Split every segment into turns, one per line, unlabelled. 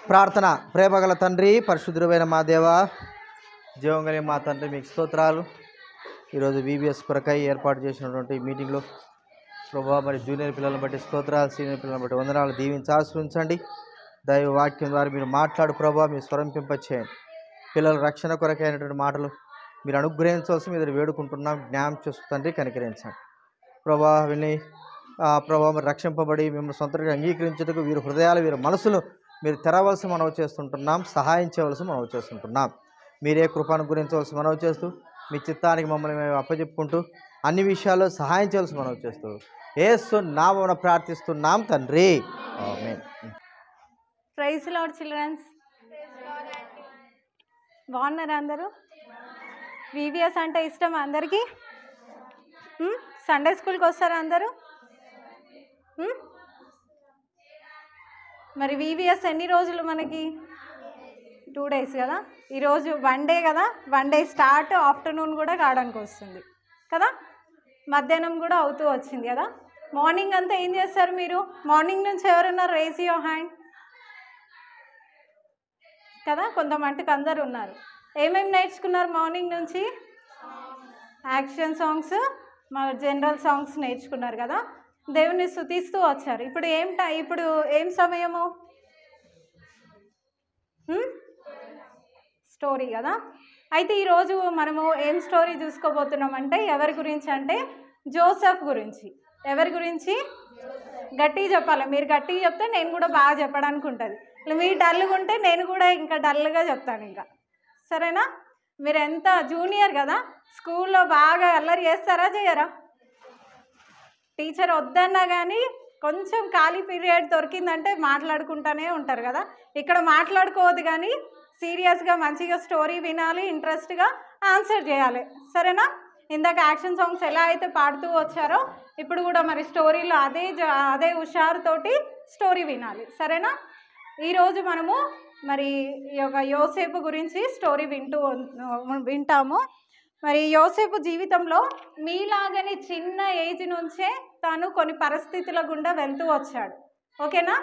ప్రార్థన. ప్రేమగల తండ్రి, పరిశుద్ధుడైన మా దేవ, జీవం కలిగిన మా తండ్రి, మీకు స్తోత్రాలు. ఈరోజు VBS కొరకై ఏర్పాటు చేసినటువంటి మీటింగ్లో ప్రభావ మరి జూనియర్ పిల్లలను బట్టి స్తోత్రాలు, సీనియర్ పిల్లలను బట్టి వందనాలు దీవించి ఆశ్రయించండి. దైవ వాక్యం ద్వారా మీరు మాట్లాడు ప్రభావ, మీరు స్వరంపింపచేయండి. పిల్లల రక్షణ కొరకైనటువంటి మాటలు మీరు అనుగ్రహించవలసి మీరు వేడుకుంటున్నాం. జ్ఞానం చేస్తూ తండ్రి కనికరించండి ప్రభా. విని ప్రభావం రక్షింపబడి మిమ్మల్ని సొంతంగా అంగీకరించేందుకు వీరి హృదయాలు, వీరి మనసులు మీరు తెరవలసి మనవి చేస్తుంటున్నాం. సహాయం చేయవలసి మనవి చేస్తుంటున్నాం. మీరే కృపను గురించవలసి మనవి చేస్తూ మీ చిత్తానికి మమ్మల్ని మేము అప్పచెప్పుకుంటూ అన్ని విషయాల్లో సహాయం చేయవలసి మనవి చేస్తూ యేసు నామమున ప్రార్థిస్తున్నాం తండ్రి, ఆమేన్.
Praise lord children's. బాగున్నారా అందరూ? VBS అంటే ఇష్టం అందరికీ? సండే స్కూల్కి వస్తారా అందరూ? మరి VBS ఎన్ని రోజులు మనకి? 2 days కదా. ఈరోజు 1 day కదా. 1 day స్టార్ట్, ఆఫ్టర్నూన్ కూడా కావడానికి వస్తుంది కదా, మధ్యాహ్నం కూడా అవుతూ వచ్చింది కదా. మార్నింగ్ అంతా ఏం చేస్తారు మీరు? మార్నింగ్ నుంచి ఎవరున్నారు? రేజ్ యువర్ హ్యాండ్ కదా. కొంతమందికి అందరు ఉన్నారు. ఏమేమి నేర్చుకున్నారు మార్నింగ్ నుంచి? యాక్షన్ సాంగ్స్, జనరల్ సాంగ్స్ నేర్చుకున్నారు కదా. దేవుని స్తుతిస్తూ వచ్చారు. ఇప్పుడు ఇప్పుడు ఏం సమయము? స్టోరీ కదా. అయితే ఈరోజు మనము ఏం స్టోరీ చూసుకోబోతున్నామంటే ఎవరి గురించి అంటే జోసెఫ్ గురించి. ఎవరి గురించి? గట్టిగా చెప్పాలి. మీరు గట్టిగా చెప్తే నేను కూడా బాగా చెప్పడానికి ఉంటుంది. మీరు డల్గా ఉంటే నేను కూడా ఇంకా డల్గా చెప్తాను ఇంకా. సరేనా? మీరు ఎంత జూనియర్ కదా, స్కూల్లో బాగా అల్లరి చేస్తారా చేయరా? టీచర్ వద్దన్నా కానీ కొంచెం ఖాళీ పీరియడ్ దొరికిందంటే మాట్లాడుకుంటూనే ఉంటారు కదా. ఇక్కడ మాట్లాడుకోవద్దు కానీ సీరియస్గా మంచిగా స్టోరీ వినాలి, ఇంట్రెస్ట్గా ఆన్సర్ చేయాలి. సరేనా? ఇందాక యాక్షన్ సాంగ్స్ ఎలా అయితే పాడుతూ వచ్చారో ఇప్పుడు కూడా మరి స్టోరీలో అదే హుషారుతోటి స్టోరీ వినాలి. సరేనా? ఈరోజు మనము మరి ఈ యొక్క యోసేపు గురించి స్టోరీ వింటాము. మరి యోసేపు జీవితంలో మీలాగని చిన్న ఏజ్ నుంచే తాను కొన్ని పరిస్థితుల గుండా వెళ్తూ వచ్చాడు. ఓకేనా?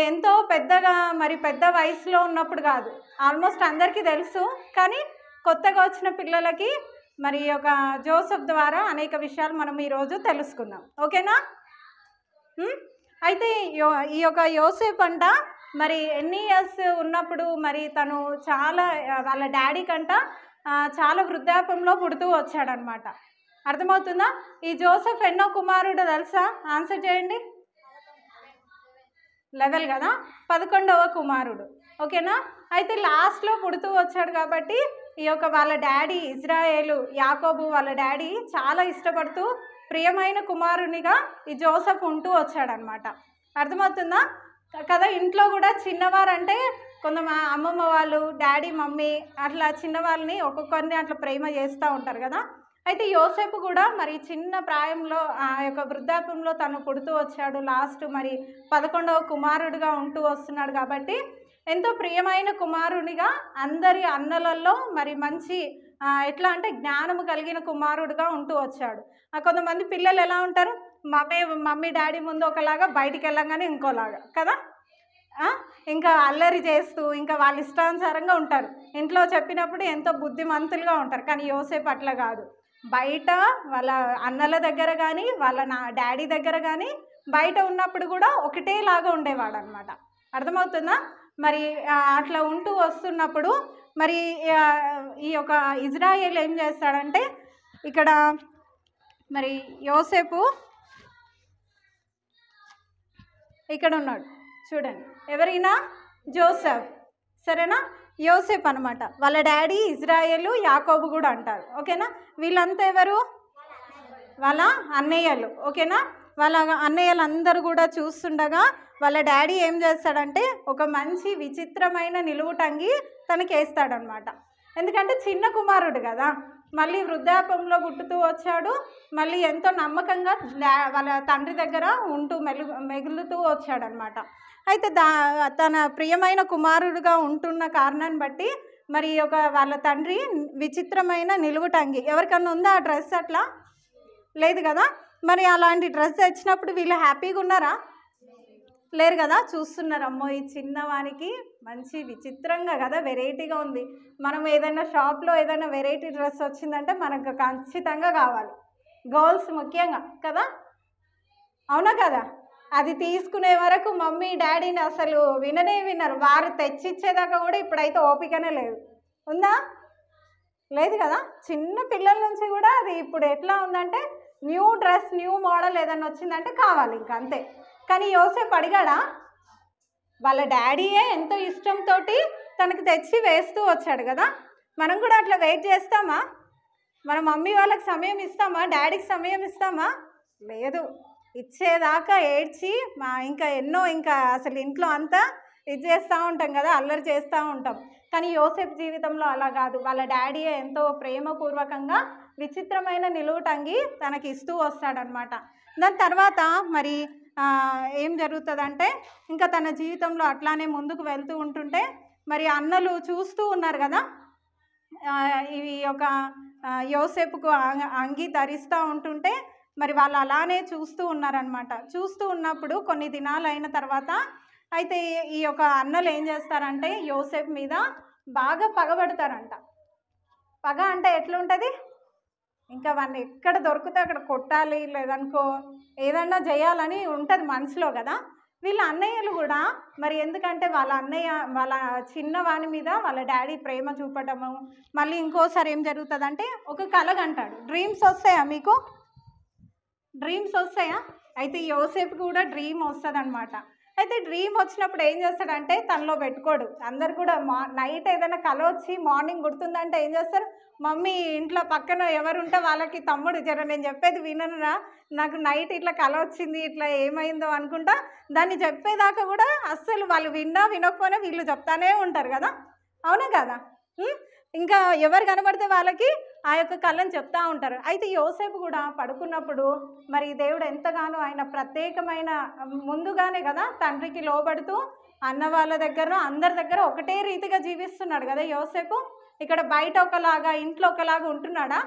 ఎంతో పెద్దగా మరి పెద్ద వయసులో ఉన్నప్పుడు కాదు, ఆల్మోస్ట్ అందరికీ తెలుసు. కానీ కొత్తగా వచ్చిన పిల్లలకి మరి ఈ యొక్క జోసెఫ్ ద్వారా అనేక విషయాలు మనం ఈరోజు తెలుసుకుందాం. ఓకేనా? అయితే ఈ యొక్క యోసేపు అంట మరి ఎన్ని ఇయర్స్ ఉన్నప్పుడు మరి తను చాలా వాళ్ళ డాడీ కంట చాలా వృద్ధాప్యంలో పుడుతూ వచ్చాడనమాట. అర్థమవుతుందా? ఈ జోసెఫ్ ఎన్నో కుమారుడు తెలుసా? ఆన్సర్ చేయండి. 11 కదా. 11వ కుమారుడు. ఓకేనా? అయితే లాస్ట్లో పుడుతూ వచ్చాడు కాబట్టి ఈ యొక్క వాళ్ళ డాడీ ఇజ్రాయేలు యాకోబు వాళ్ళ డాడీ చాలా ఇష్టపడుతూ ప్రియమైన కుమారునిగా ఈ జోసెఫ్ ఉంటూ వచ్చాడనమాట. అర్థమవుతుందా కదా? ఇంట్లో కూడా చిన్నవారంటే అమ్మమ్మ వాళ్ళు, డాడీ, మమ్మీ అట్లా చిన్నవాళ్ళని ఒక్కొక్కరిని అట్లా ప్రేమ చేస్తూ ఉంటారు కదా. అయితే యోసేపు కూడా మరి చిన్న ప్రాయంలో ఆ యొక్క వృద్ధాప్యంలో తను పుడుతూ వచ్చాడు. లాస్ట్ మరి 11వ కుమారుడిగా ఉంటూ వస్తున్నాడు కాబట్టి ఎంతో ప్రియమైన కుమారునిగా అందరి అన్నలలో మరి మంచి ఎట్లా అంటే జ్ఞానము కలిగిన కుమారుడుగా ఉంటూ వచ్చాడు. కొంతమంది పిల్లలు ఎలా ఉంటారు? మమ్మీ డాడీ ముందు ఒకలాగా, బయటికి వెళ్ళంగానే ఇంకోలాగా కదా. ఇంకా అల్లరి చేస్తూ ఇంకా వాళ్ళ ఇష్టానుసారంగా ఉంటారు. ఇంట్లో చెప్పినప్పుడు ఎంతో బుద్ధిమంతులుగా ఉంటారు. కానీ యోసేపు అట్లా కాదు. బయట వాళ్ళ అన్నల దగ్గర కానీ వాళ్ళ డాడీ దగ్గర కానీ బయట ఉన్నప్పుడు కూడా ఒకటేలాగా ఉండేవాడు అనమాట. అర్థమవుతుందా? మరి అట్లా ఉంటూ వస్తున్నప్పుడు మరి ఈ యొక్క ఇజ్రాయేల్ ఏం చేస్తాడంటే ఇక్కడ మరి యోసేపు ఇక్కడ ఉన్నాడు చూడండి. ఎవరైనా జోసెఫ్, సరేనా? యోసేపు అనమాట. వాళ్ళ డాడీ ఇజ్రాయేలు యాకోబు కూడా అంటారు. ఓకేనా? వీళ్ళంతా ఎవరు? వాళ్ళ అన్నయ్యలు. ఓకేనా? వాళ్ళ అన్నయ్యలు అందరూ కూడా చూస్తుండగా వాళ్ళ డాడీ ఏం చేస్తాడంటే ఒక మంచి విచిత్రమైన నిలువుటంగి తనకి వేస్తాడనమాట. ఎందుకంటే చిన్న కుమారుడు కదా, మళ్ళీ వృద్ధాప్యంలో పుట్టుతూ వచ్చాడు. మళ్ళీ ఎంతో నమ్మకంగా వాళ్ళ తండ్రి దగ్గర ఉంటూ మెగులుతూ వచ్చాడనమాట. అయితే తన ప్రియమైన కుమారుడుగా ఉంటున్న కారణాన్ని బట్టి మరి వాళ్ళ తండ్రి విచిత్రమైన నిలువుటంగి, ఎవరికన్నా ఉందా ఆ డ్రెస్? అట్లా లేదు కదా. మరి అలాంటి డ్రెస్ తెచ్చినప్పుడు వీళ్ళు హ్యాపీగా ఉన్నారా? లేరు కదా, చూస్తున్నారు. అమ్మో ఈ చిన్నవానికి మంచి విచిత్రంగా కదా, వెరైటీగా ఉంది. మనం ఏదైనా షాప్లో ఏదైనా వెరైటీ డ్రెస్ వచ్చిందంటే మనకు ఖచ్చితంగా కావాలి, గర్ల్స్ ముఖ్యంగా కదా, అవునా కదా. అది తీసుకునే వరకు మమ్మీ డాడీని అసలు వినరు. వారు తెచ్చిచ్చేదాకా కూడా ఇప్పుడైతే ఓపికనే లేదు. ఉందా? లేదు కదా. చిన్న పిల్లల నుంచి కూడా అది ఇప్పుడు ఎట్లా ఉందంటే న్యూ డ్రెస్ న్యూ మోడల్ ఏదైనా వచ్చిందంటే కావాలి, ఇంకా అంతే. కానీ యోసేపు అడిగాడా? వాళ్ళ డాడీయే ఎంతో ఇష్టంతో తనకు తెచ్చి వేస్తూ వచ్చాడు కదా. మనం కూడా అట్లా వెయిట్ చేస్తామా? మన మమ్మీ వాళ్ళకి సమయం ఇస్తామా? డాడీకి సమయం ఇస్తామా? లేదు. ఇచ్చేదాకా ఏడ్చి ఇంకా ఎన్నో ఇంకా అసలు ఇంట్లో అంతా ఇది చేస్తూ ఉంటాం కదా, అల్లరి చేస్తూ ఉంటాం. కానీ యోసేపు జీవితంలో అలా కాదు. వాళ్ళ డాడీయే ఎంతో ప్రేమపూర్వకంగా విచిత్రమైన నిలువుటంగి తనకి ఇస్తూ వస్తాడనమాట. దాని తర్వాత మరి ఏం జరుగుతుందంటే ఇంకా తన జీవితంలో అట్లానే ముందుకు వెళ్తూ ఉంటుంటే మరి అన్నలు చూస్తూ ఉన్నారు కదా, ఇవి ఒక యోసేపుకు అంగి ధరిస్తూ ఉంటుంటే మరి వాళ్ళు అలానే చూస్తూ ఉన్నారనమాట. చూస్తూ ఉన్నప్పుడు కొన్ని దినాలు అయిన తర్వాత అయితే ఈ యొక్క అన్నలు ఏం చేస్తారంటే యోసేపు మీద బాగా పగబడతారంట. పగ అంటే ఎట్లుంటుంది, ఇంకా వాడిని ఎక్కడ దొరికితే అక్కడ కొట్టాలి, లేదనుకో ఏదన్నా చేయాలని ఉంటుంది మనసులో కదా. వీళ్ళ అన్నయ్యలు కూడా మరి ఎందుకంటే వాళ్ళ అన్నయ్య వాళ్ళ చిన్నవాని మీద వాళ్ళ డాడీ ప్రేమ చూపటము, మళ్ళీ ఇంకోసారి ఏం జరుగుతుందంటే ఒక కలగంటాడు. డ్రీమ్స్ వస్తాయా మీకు? డ్రీమ్స్ వస్తాయా? అయితే యోసేపు కూడా డ్రీమ్ వస్తుంది అనమాట. అయితే డ్రీమ్ వచ్చినప్పుడు ఏం చేస్తాడంటే తనలో పెట్టుకోడు. అందరు కూడా నైట్ ఏదైనా కల వచ్చి మార్నింగ్ గుర్తుందంటే ఏం చేస్తారు, మమ్మీ ఇంట్లో పక్కన ఎవరు ఉంటే వాళ్ళకి తమ్ముడు జర నేను చెప్పేది వినరా, నాకు నైట్ ఇట్లా కల వచ్చింది, ఇట్లా ఏమైందో అనుకుంటా దాన్ని చెప్పేదాకా కూడా అస్సలు వాళ్ళు విన్నా వినకపోయినా వీళ్ళు చెప్తానే ఉంటారు కదా, అవునా కదా. ఇంకా ఎవరు కనబడితే వాళ్ళకి ఆ యొక్క కళను చెప్తా ఉంటారు. అయితే యోసేపు కూడా పడుకున్నప్పుడు మరి దేవుడు ఎంతగానో ఆయన ప్రత్యేకమైన ముందుగానే కదా తండ్రికి లోబడుతూ అన్న వాళ్ళ దగ్గర అందరి దగ్గర ఒకటే రీతిగా జీవిస్తున్నాడు కదా యోసేపు. ఇక్కడ బయట ఒకలాగా ఇంట్లో ఒకలాగా ఉంటున్నాడా?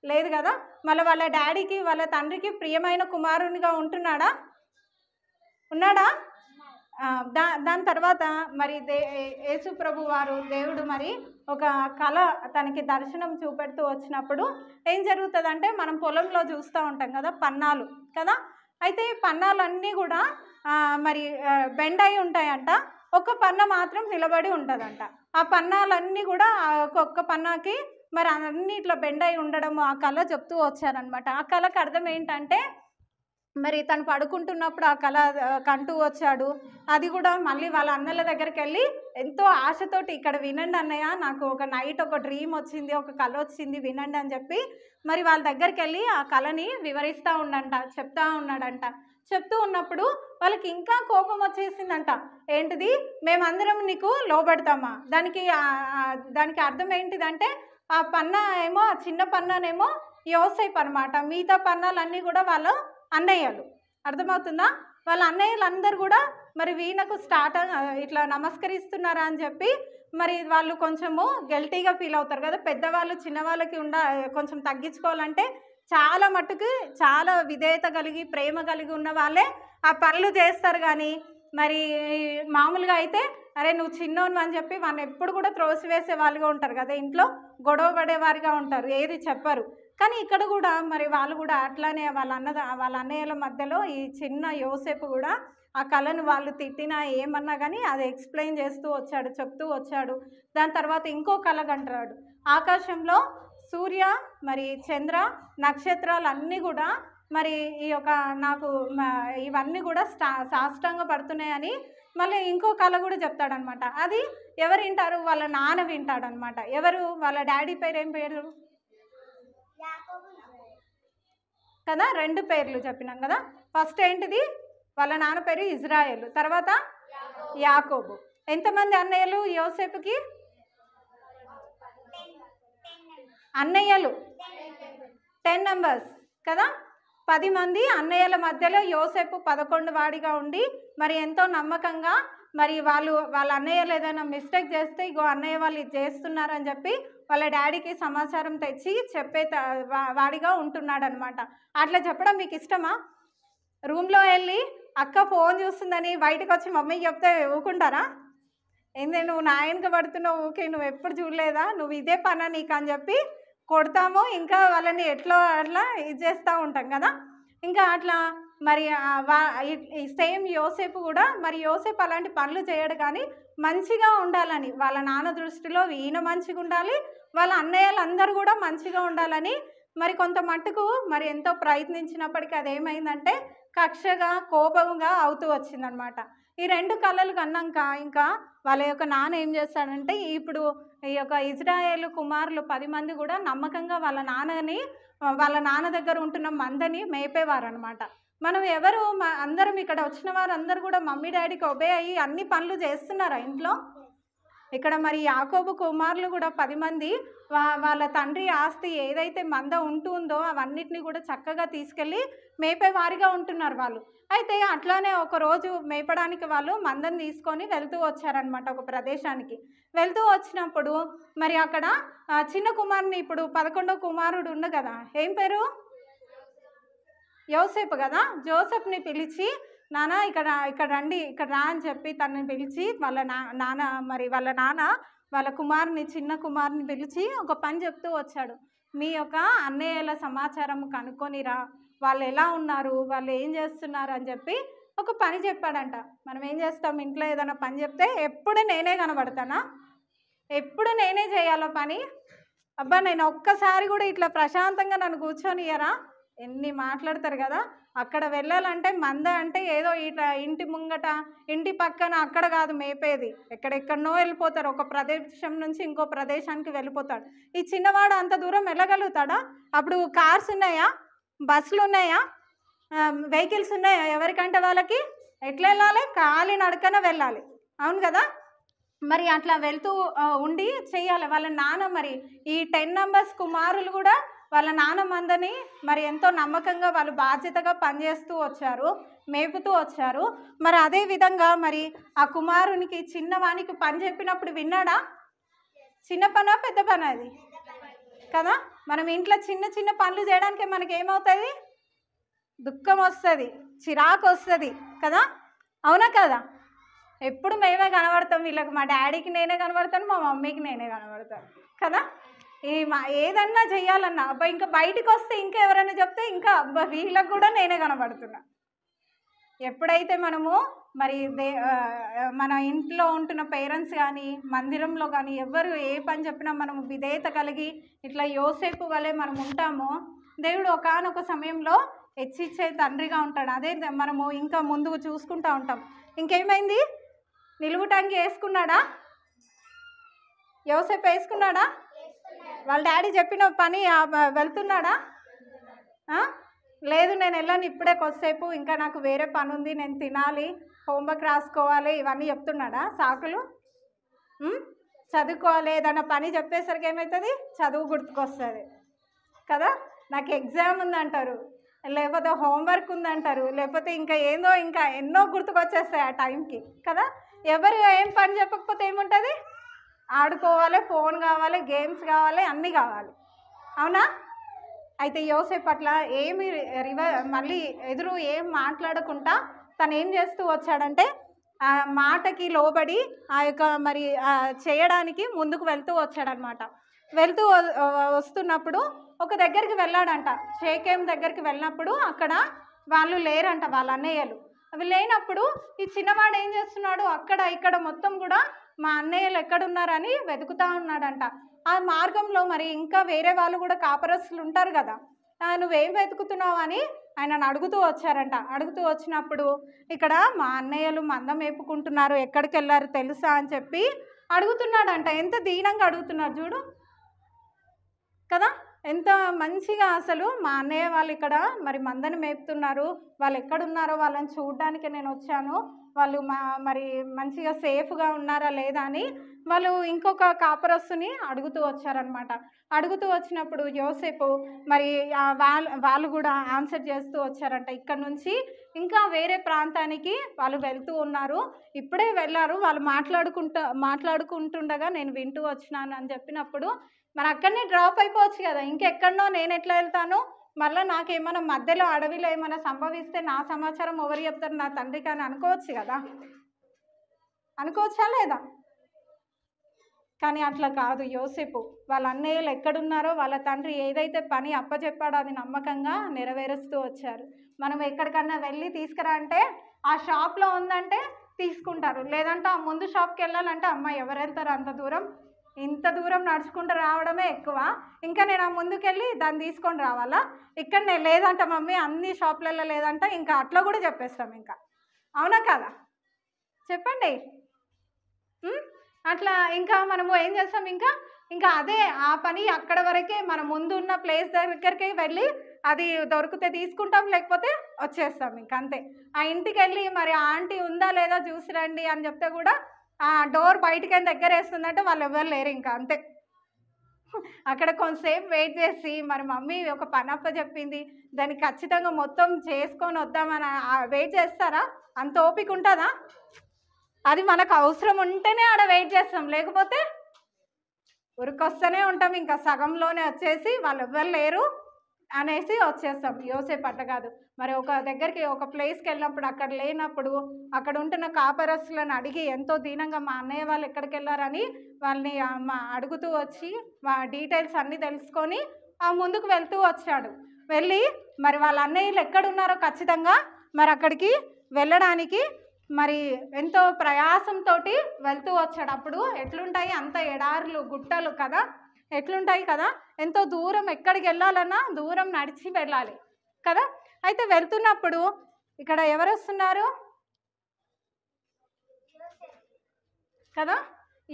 లేదు కదా. మళ్ళీ వాళ్ళ డాడీకి వాళ్ళ తండ్రికి ప్రియమైన కుమారునిగా ఉంటున్నాడా? ఉన్నాడా? దాని తర్వాత మరి యేసు ప్రభు వారు దేవుడు మరి ఒక కళ తనకి దర్శనం చూపెడుతూ వచ్చినప్పుడు ఏం జరుగుతుందంటే మనం పొలంలో చూస్తూ ఉంటాం కదా పన్నాలు కదా. అయితే పన్నాలన్నీ కూడా మరి బెండ్ అయి ఉంటాయంట, ఒక పన్న మాత్రం నిలబడి ఉంటుందంట. ఆ పన్నాలన్నీ కూడా ఒక్కొక్క పన్నాకి మరి అన్నీ ఇట్లా బెండ్ అయి ఉండడం ఆ కళ చెప్తూ వచ్చారనమాట. ఆ కళకు అర్థం ఏంటంటే మరి తను పడుకుంటున్నప్పుడు ఆ కళ కంటూ వచ్చాడు. అది కూడా మళ్ళీ వాళ్ళ అన్నల దగ్గరికి వెళ్ళి ఎంతో ఆశతోటి ఇక్కడ వినండి అన్నయ్య, నాకు ఒక నైట్ ఒక డ్రీమ్ వచ్చింది, ఒక కళ వచ్చింది వినండి అని చెప్పి మరి వాళ్ళ దగ్గరికి వెళ్ళి ఆ కళని వివరిస్తూ చెప్తా ఉన్నాడంట. చెప్తూ ఉన్నప్పుడు వాళ్ళకి ఇంకా కోపం వచ్చేసిందంట. ఏంటిది, మేమందరం నీకు లోబడతామా? దానికి అర్థం ఏంటిదంటే ఆ పన్నా ఏమో చిన్న పన్నానేమో యోసేపు అనమాట, మిగతా పన్నాలన్నీ కూడా వాళ్ళు అన్నయ్యలు. అర్థమవుతుందా? వాళ్ళ అన్నయ్యలు అందరు కూడా మరి వీణకు ఇట్లా నమస్కరిస్తున్నారా అని చెప్పి మరి వాళ్ళు కొంచెము గిల్టీగా ఫీల్ అవుతారు కదా. పెద్దవాళ్ళు చిన్నవాళ్ళకి కొంచెం తగ్గించుకోవాలంటే చాలా మట్టుకు చాలా విధేయత కలిగి ప్రేమ కలిగి ఉన్న వాళ్ళే ఆ పనులు చేస్తారు. కానీ మరి మామూలుగా అయితే అరే నువ్వు చిన్నోను అని చెప్పి వాళ్ళని ఎప్పుడు కూడా త్రోసివేసే వాళ్ళుగా ఉంటారు కదా, ఇంట్లో గొడవ పడేవారిగా ఉంటారు, ఏది చెప్పరు. కానీ ఇక్కడ కూడా మరి వాళ్ళు కూడా అట్లానే వాళ్ళ అన్నయ్యల మధ్యలో ఈ చిన్న యోసేపు కూడా ఆ కళను వాళ్ళు తిట్టినా ఏమన్నా కానీ అది ఎక్స్ప్లెయిన్ చేస్తూ వచ్చాడు, చెప్తూ వచ్చాడు. దాని తర్వాత ఇంకో కళ కంటాడు, ఆకాశంలో సూర్య మరి చంద్ర నక్షత్రాలు అన్నీ కూడా మరి ఈ యొక్క నాకు ఇవన్నీ కూడా సాష్టాంగ పడుతున్నాయని మళ్ళీ ఇంకో కళ కూడా చెప్తాడనమాట. అది ఎవరు వింటారు? వాళ్ళ నాన్న వింటాడనమాట. ఎవరు? వాళ్ళ డాడీ పేరు ఏం పేరు కదా, 2 పేర్లు చెప్పినాం కదా. ఫస్ట్ ఏంటిది? వాళ్ళ నాన్న పేరు ఇజ్రాయేలు, తర్వాత యాకోబు. ఎంతమంది అన్నయ్యలు యోసేపుకి? అన్నయ్యలు 10 మెంబర్స్ కదా. 10 మంది అన్నయ్యల మధ్యలో యోసేపు 11 వాడిగా ఉండి మరి ఎంతో నమ్మకంగా మరి వాళ్ళ అన్నయ్యలు ఏదైనా మిస్టేక్ చేస్తే ఇగో అన్నయ్య వాళ్ళు ఇది చేస్తున్నారని చెప్పి వాళ్ళ డాడీకి సమాచారం తెచ్చి చెప్పే వాడిగా ఉంటున్నాడు అనమాట. అట్లా చెప్పడం మీకు ఇష్టమా? రూమ్లో వెళ్ళి అక్క ఫోన్ చూస్తుందని బయటకు వచ్చి మమ్మీకి చెప్తే ఊకుంటారా? ఏంది నువ్వు నా వెనక పడుతున్నావు, ఓకే నువ్వు ఎప్పుడు చూడలేదా, నువ్వు ఇదే పనా నీకు అని చెప్పి కొడతాము. ఇంకా వాళ్ళని ఎట్లా అట్లా ఇది చేస్తూ ఉంటాం కదా. ఇంకా అట్లా మరి సేమ్ యోసేపు కూడా, మరి యోసేపు అలాంటి పనులు చేయడు కానీ మంచిగా ఉండాలని, వాళ్ళ నాన్న దృష్టిలో ఈయన మంచిగా ఉండాలి, వాళ్ళ అన్నయ్యలందరూ కూడా మంచిగా ఉండాలని మరి కొంత మట్టుకు మరి ఎంతో ప్రయత్నించినప్పటికీ అదేమైందంటే కక్షగా కోపంగా అవుతూ వచ్చిందనమాట. ఈ 2 కళలు కన్నాక ఇంకా వాళ్ళ యొక్క నాన్న ఏం చేస్తాడంటే, ఇప్పుడు ఈ యొక్క ఇజ్రాయేలు కుమారులు 10 మంది కూడా నమ్మకంగా వాళ్ళ నాన్న దగ్గర ఉంటున్న మందని మేపేవారనమాట. మనం ఎవరు అందరం ఇక్కడ వచ్చిన వారందరూ కూడా మమ్మీ డాడీకి ఒబే అయ్యి అన్ని పనులు చేస్తున్నారా ఇంట్లో? ఇక్కడ మరి యాకోబు కుమారులు కూడా 10 మంది వాళ్ళ తండ్రి ఆస్తి ఏదైతే మంద ఉంటుందో అవన్నిటిని కూడా చక్కగా తీసుకెళ్ళి మేపేవారిగా ఉంటున్నారు వాళ్ళు. అయితే అట్లానే ఒకరోజు మేపడానికి వాళ్ళు మందని తీసుకొని వెళ్తూ వచ్చారనమాట ఒక ప్రదేశానికి. వెళ్తూ వచ్చినప్పుడు మరి అక్కడ చిన్న కుమారుని, ఇప్పుడు 11వ కుమారుడు ఉన్న కదా, ఏం పేరు? యోసేపు కదా. జోసెఫ్ని పిలిచి, నాన్న ఇక్కడ రండి, ఇక్కడ రా అని చెప్పి తనని పిలిచి వాళ్ళ నాన్న వాళ్ళ కుమారుని, చిన్న కుమారుని పిలిచి ఒక పని చెప్తూ వచ్చాడు. మీ యొక్క అన్నయ్యల సమాచారం కనుక్కొనిరా, వాళ్ళు ఎలా ఉన్నారు, వాళ్ళు ఏం చేస్తున్నారు అని చెప్పి ఒక పని చెప్పాడంట. మనం ఏం చేస్తాం, ఇంట్లో ఏదైనా పని చెప్తే ఎప్పుడు నేనే కనబడతానా, ఎప్పుడు నేనే చేయాలో పని. అబ్బా నేను ఒక్కసారి కూడా ఇట్లా ప్రశాంతంగా నన్ను కూర్చొనియరా, ఎన్ని మాట్లాడతారు కదా. అక్కడ వెళ్ళాలంటే మంద అంటే ఏదో ఇట్లా ఇంటి ముంగట ఇంటి పక్కన అక్కడ కాదు మేపేది, ఎక్కడెక్కడనో వెళ్ళిపోతారు, ఒక ప్రదేశం నుంచి ఇంకో ప్రదేశానికి వెళ్ళిపోతాడు. ఈ చిన్నవాడు అంత దూరం వెళ్ళగలుగుతాడా? అప్పుడు కార్స్ ఉన్నాయా, బస్సులు ఉన్నాయా, వెహికల్స్ ఉన్నాయా? ఎవరికంటే వాళ్ళకి ఎట్లా వెళ్ళాలి, కాలి నడకన వెళ్ళాలి, అవును కదా. మరి అట్లా వెళ్తూ ఉండి చెయ్యాలి. వాళ్ళ నాన్న మరి ఈ 10 నంబర్స్ కుమారులు కూడా వాళ్ళ నాన్న మందని మరి ఎంతో నమ్మకంగా వాళ్ళు బాధ్యతగా పనిచేస్తూ వచ్చారు, మేపుతూ వచ్చారు. మరి అదే విధంగా మరి ఆ కుమారునికి, చిన్నవానికి పని చెప్పినప్పుడు విన్నాడా? చిన్న పనా పెద్ద పనా అది కదా. మనం ఇంట్లో చిన్న చిన్న పనులు చేయడానికి మనకేమవుతుంది, దుఃఖం వస్తుంది, చిరాకు వస్తుంది కదా, అవునా కదా. ఎప్పుడు మేమే కనబడతాం వీళ్ళకి, మా డాడీకి నేనే కనబడతాను, మా మమ్మీకి నేనే కనబడతాను కదా. ఏదన్నా చెయ్యాలన్నా అబ్బా ఇంకా బయటికి వస్తే ఇంకా ఎవరైనా చెప్తే ఇంకా అబ్బా వీళ్ళకి కూడా నేనే కనబడుతున్నా. ఎప్పుడైతే మనము మరి మన ఇంట్లో ఉంటున్న పేరెంట్స్ కానీ మందిరంలో కానీ ఎవరు ఏ పని చెప్పినా మనము విధేయత కలిగి ఇట్లా యోసేపు వలె మనం ఉంటామో, దేవుడు ఒకానొక సమయంలో హెచ్చిచ్చే తండ్రిగా ఉంటాడు. అదే మనము ఇంకా ముందుకు చూసుకుంటూ ఉంటాం. ఇంకేమైంది, నిలువుటంగి వేసుకున్నాడా యోసేపు? వేసుకున్నాడా? వాళ్ళ డాడీ చెప్పిన పని వెళ్తున్నాడా? లేదు నేను వెళ్ళాను ఇప్పుడే కొద్దిసేపు, ఇంకా నాకు వేరే పని ఉంది, నేను తినాలి, హోంవర్క్ రాసుకోవాలి, ఇవన్నీ చెప్తున్నాడా? సాకులు. చదువుకోవాలి, ఏదన్నా పని చెప్పేసరికి ఏమవుతుంది, చదువు గుర్తుకొస్తుంది కదా. నాకు ఎగ్జామ్ ఉందంటారు, లేకపోతే హోంవర్క్ ఉందంటారు, లేకపోతే ఇంకా ఎన్నో గుర్తుకొచ్చేస్తాయి ఆ టైంకి కదా. ఎవరు ఏం పని చెప్పకపోతే ఏముంటుంది, ఆడుకోవాలి, ఫోన్ కావాలి, గేమ్స్ కావాలి, అన్నీ కావాలి, అవునా. అయితే యోసేపు అట్లా ఏమి మళ్ళీ ఎదురు ఏం మాట్లాడకుండా తను ఏం చేస్తూ వచ్చాడంటే ఆ మాటకి లోబడి ఆ యొక్క మరి చేయడానికి ముందుకు వెళ్తూ వచ్చాడనమాట. వెళ్తూ వస్తున్నప్పుడు ఒక దగ్గరికి వెళ్ళాడంట, షేకేం దగ్గరికి వెళ్ళినప్పుడు అక్కడ వాళ్ళు లేరంట, వాళ్ళ అన్నయ్యలు. అవి లేనప్పుడు ఈ చిన్నవాడు ఏం చేస్తున్నాడు, అక్కడ ఇక్కడ మొత్తం కూడా మా అన్నయ్యలు ఎక్కడున్నారని వెతుకుతూ ఉన్నాడంట. ఆ మార్గంలో మరి ఇంకా వేరే వాళ్ళు కూడా కాపరస్తులు ఉంటారు కదా, నువ్వేం వెతుకుతున్నావు అని ఆయనను అడుగుతూ వచ్చారంట. అడుగుతూ వచ్చినప్పుడు ఇక్కడ మా అన్నయ్యలు మందం మేపుకుంటున్నారు, ఎక్కడికి వెళ్ళారు తెలుసా అని చెప్పి అడుగుతున్నాడంట. ఎంత దీనంగా అడుగుతున్నారు చూడు కదా, ఎంత మంచిగా. అసలు మా అన్నయ్య వాళ్ళు ఇక్కడ మరి మందని మేపుతున్నారు, వాళ్ళు ఎక్కడున్నారో వాళ్ళని చూడడానికి నేను వచ్చాను, వాళ్ళు మరి మంచిగా సేఫ్గా ఉన్నారా లేదా అని వాళ్ళు ఇంకొక కాపరస్తుని అడుగుతూ వచ్చారనమాట. అడుగుతూ వచ్చినప్పుడు యోసేపు మరి వాళ్ళు కూడా ఆన్సర్ చేస్తూ వచ్చారంట, ఇక్కడ నుంచి ఇంకా వేరే ప్రాంతానికి వాళ్ళు వెళ్తూ ఉన్నారు, ఇప్పుడే వెళ్ళారు, వాళ్ళు మాట్లాడుకుంటుండగా నేను వింటూ వచ్చినాను అని చెప్పినప్పుడు మరి అక్కడనే డ్రాప్ అయిపోవచ్చు కదా, ఇంకెక్కడనో నేను ఎట్లా వెళ్తాను, మళ్ళీ నాకేమైనా మధ్యలో అడవిలో ఏమైనా సంభవిస్తే నా సమాచారం ఎవరు చెప్తారు నా తండ్రికి అని అనుకోవచ్చు కదా, అనుకోవచ్చా లేదా? కానీ అట్లా కాదు. యోసేపు వాళ్ళ అన్నయ్యలు ఎక్కడున్నారో వాళ్ళ తండ్రి ఏదైతే పని అప్పచెప్పాడో అది నమ్మకంగా నెరవేరుస్తూ వచ్చారు. మనం ఎక్కడికన్నా వెళ్ళి తీసుకురా అంటే ఆ షాప్లో ఉందంటే తీసుకుంటారు, లేదంటే ఆ ముందు షాప్కి వెళ్ళాలంటే అమ్మ ఎవరు వెళ్తారు అంత దూరం, ఇంత దూరం నడుచుకుంటూ రావడమే ఎక్కువ, ఇంకా నేను ఆ ముందుకెళ్ళి దాన్ని తీసుకొని రావాలా, ఇక్కడనే లేదంట మమ్మీ అన్ని షాపులలో లేదంట, ఇంకా అట్లా కూడా చెప్పేస్తాం. ఇంకా అవునా కదా చెప్పండి. అట్లా ఇంకా మనము ఏం చేస్తాం, ఇంకా అదే ఆ పని అక్కడ వరకే మన ముందు ఉన్న ప్లేస్ దగ్గరికి వెళ్ళి అది దొరికితే తీసుకుంటాం, లేకపోతే వచ్చేస్తాం. ఇంకా అంతే. ఆ ఇంటికి వెళ్ళి మరి ఆంటీ ఉందా లేదా చూసి రండి అని చెప్తే కూడా ఆ డోర్ బయటికి దగ్గర వేస్తుందంటే వాళ్ళు ఎవరు లేరు. ఇంకా అంతే. అక్కడ కొంతసేపు వెయిట్ చేసి మరి మమ్మీ ఒక పని అప్ప చెప్పింది దాన్ని ఖచ్చితంగా మొత్తం చేసుకొని వద్దామని వెయిట్ చేస్తారా? అంత ఓపిక ఉంటుందా? అది మనకు అవసరం ఉంటేనే ఆడ వెయిట్ చేస్తాం, లేకపోతే ఉరికొస్తూనే ఉంటాం. ఇంకా సగంలోనే వచ్చేసి వాళ్ళు ఎవ్వరు లేరు అనేసి వచ్చేస్తాం. యోసేపు అట్లా కాదు. మరి ఒక దగ్గరికి ఒక ప్లేస్కి వెళ్ళినప్పుడు అక్కడ లేనప్పుడు అక్కడ ఉంటున్న కాపరస్తులను అడిగి ఎంతో దీనంగా మా అన్నయ్య వాళ్ళు ఎక్కడికి వెళ్ళారని వాళ్ళని అడుగుతూ వచ్చి డీటెయిల్స్ అన్నీ తెలుసుకొని ముందుకు వెళ్తూ వచ్చాడు. వెళ్ళి మరి వాళ్ళ అన్నయ్యలు ఎక్కడున్నారో ఖచ్చితంగా మరి అక్కడికి వెళ్ళడానికి మరి ఎంతో ప్రయాసంతో వెళ్తూ వచ్చాడు. అప్పుడు ఎట్లుంటాయి అంత ఎడారులు గుట్టలు కదా, ఎట్లుంటాయి కదా, ఎంతో దూరం ఎక్కడికి వెళ్ళాలన్నా దూరం నడిచి వెళ్ళాలి కదా. అయితే వెళ్తున్నప్పుడు ఇక్కడ ఎవరు వస్తున్నారు కదా,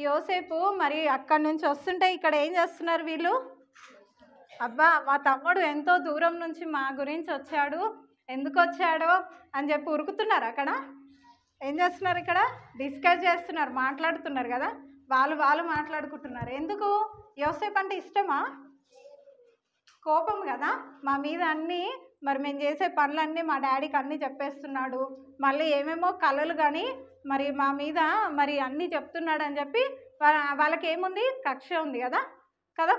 యోసేపు మరి అక్కడి నుంచి వస్తుంటే ఇక్కడ ఏం చేస్తున్నారు వీళ్ళు, అబ్బా మా తమ్ముడు ఎంతో దూరం నుంచి మా గురించి వచ్చాడు, ఎందుకు వచ్చాడో అని చెప్పి ఉరుకుతున్నారు. అక్కడ ఏం చేస్తున్నారు, ఇక్కడ డిస్కస్ చేస్తున్నారు, మాట్లాడుతున్నారు కదా, వాళ్ళు మాట్లాడుకుంటున్నారు. ఎందుకు? యోసేపు అంటే ఇష్టమా, కోపం కదా, మా మీద అన్నీ మరి మేము చేసే పనులన్నీ మా డాడీకి అన్నీ చెప్పేస్తున్నాడు, మళ్ళీ ఏమేమో కళలు కానీ మరి మా మీద మరి అన్నీ చెప్తున్నాడు అని చెప్పి వాళ్ళకి ఏముంది, కక్ష ఉంది కదా,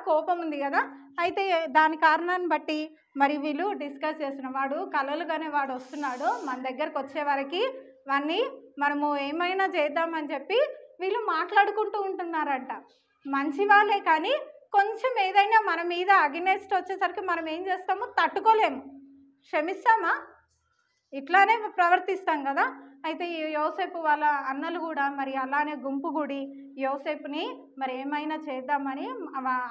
కోపం ఉంది కదా. అయితే దాని కారణాన్ని బట్టి మరి వీళ్ళు డిస్కస్ చేస్తున్నారు. వాడు కళలుగానే వాడు వస్తున్నాడు, మన దగ్గరకు వచ్చే వరకు వాడిని మనము ఏమైనా చేద్దామని చెప్పి వీళ్ళు మాట్లాడుకుంటూ ఉంటున్నారంట. మంచి వాళ్ళే కానీ కొంచెం ఏదైనా మన మీద అగెనెస్ట్ వచ్చేసరికి మనం ఏం చేస్తాము, తట్టుకోలేము, క్షమిస్తామా, ఇట్లానే ప్రవర్తిస్తాం కదా. అయితే ఈ యోసేపు వాళ్ళ అన్నలు కూడా మరి అలానే గుంపు గుడి యోసేపుని మరి ఏమైనా చేద్దామని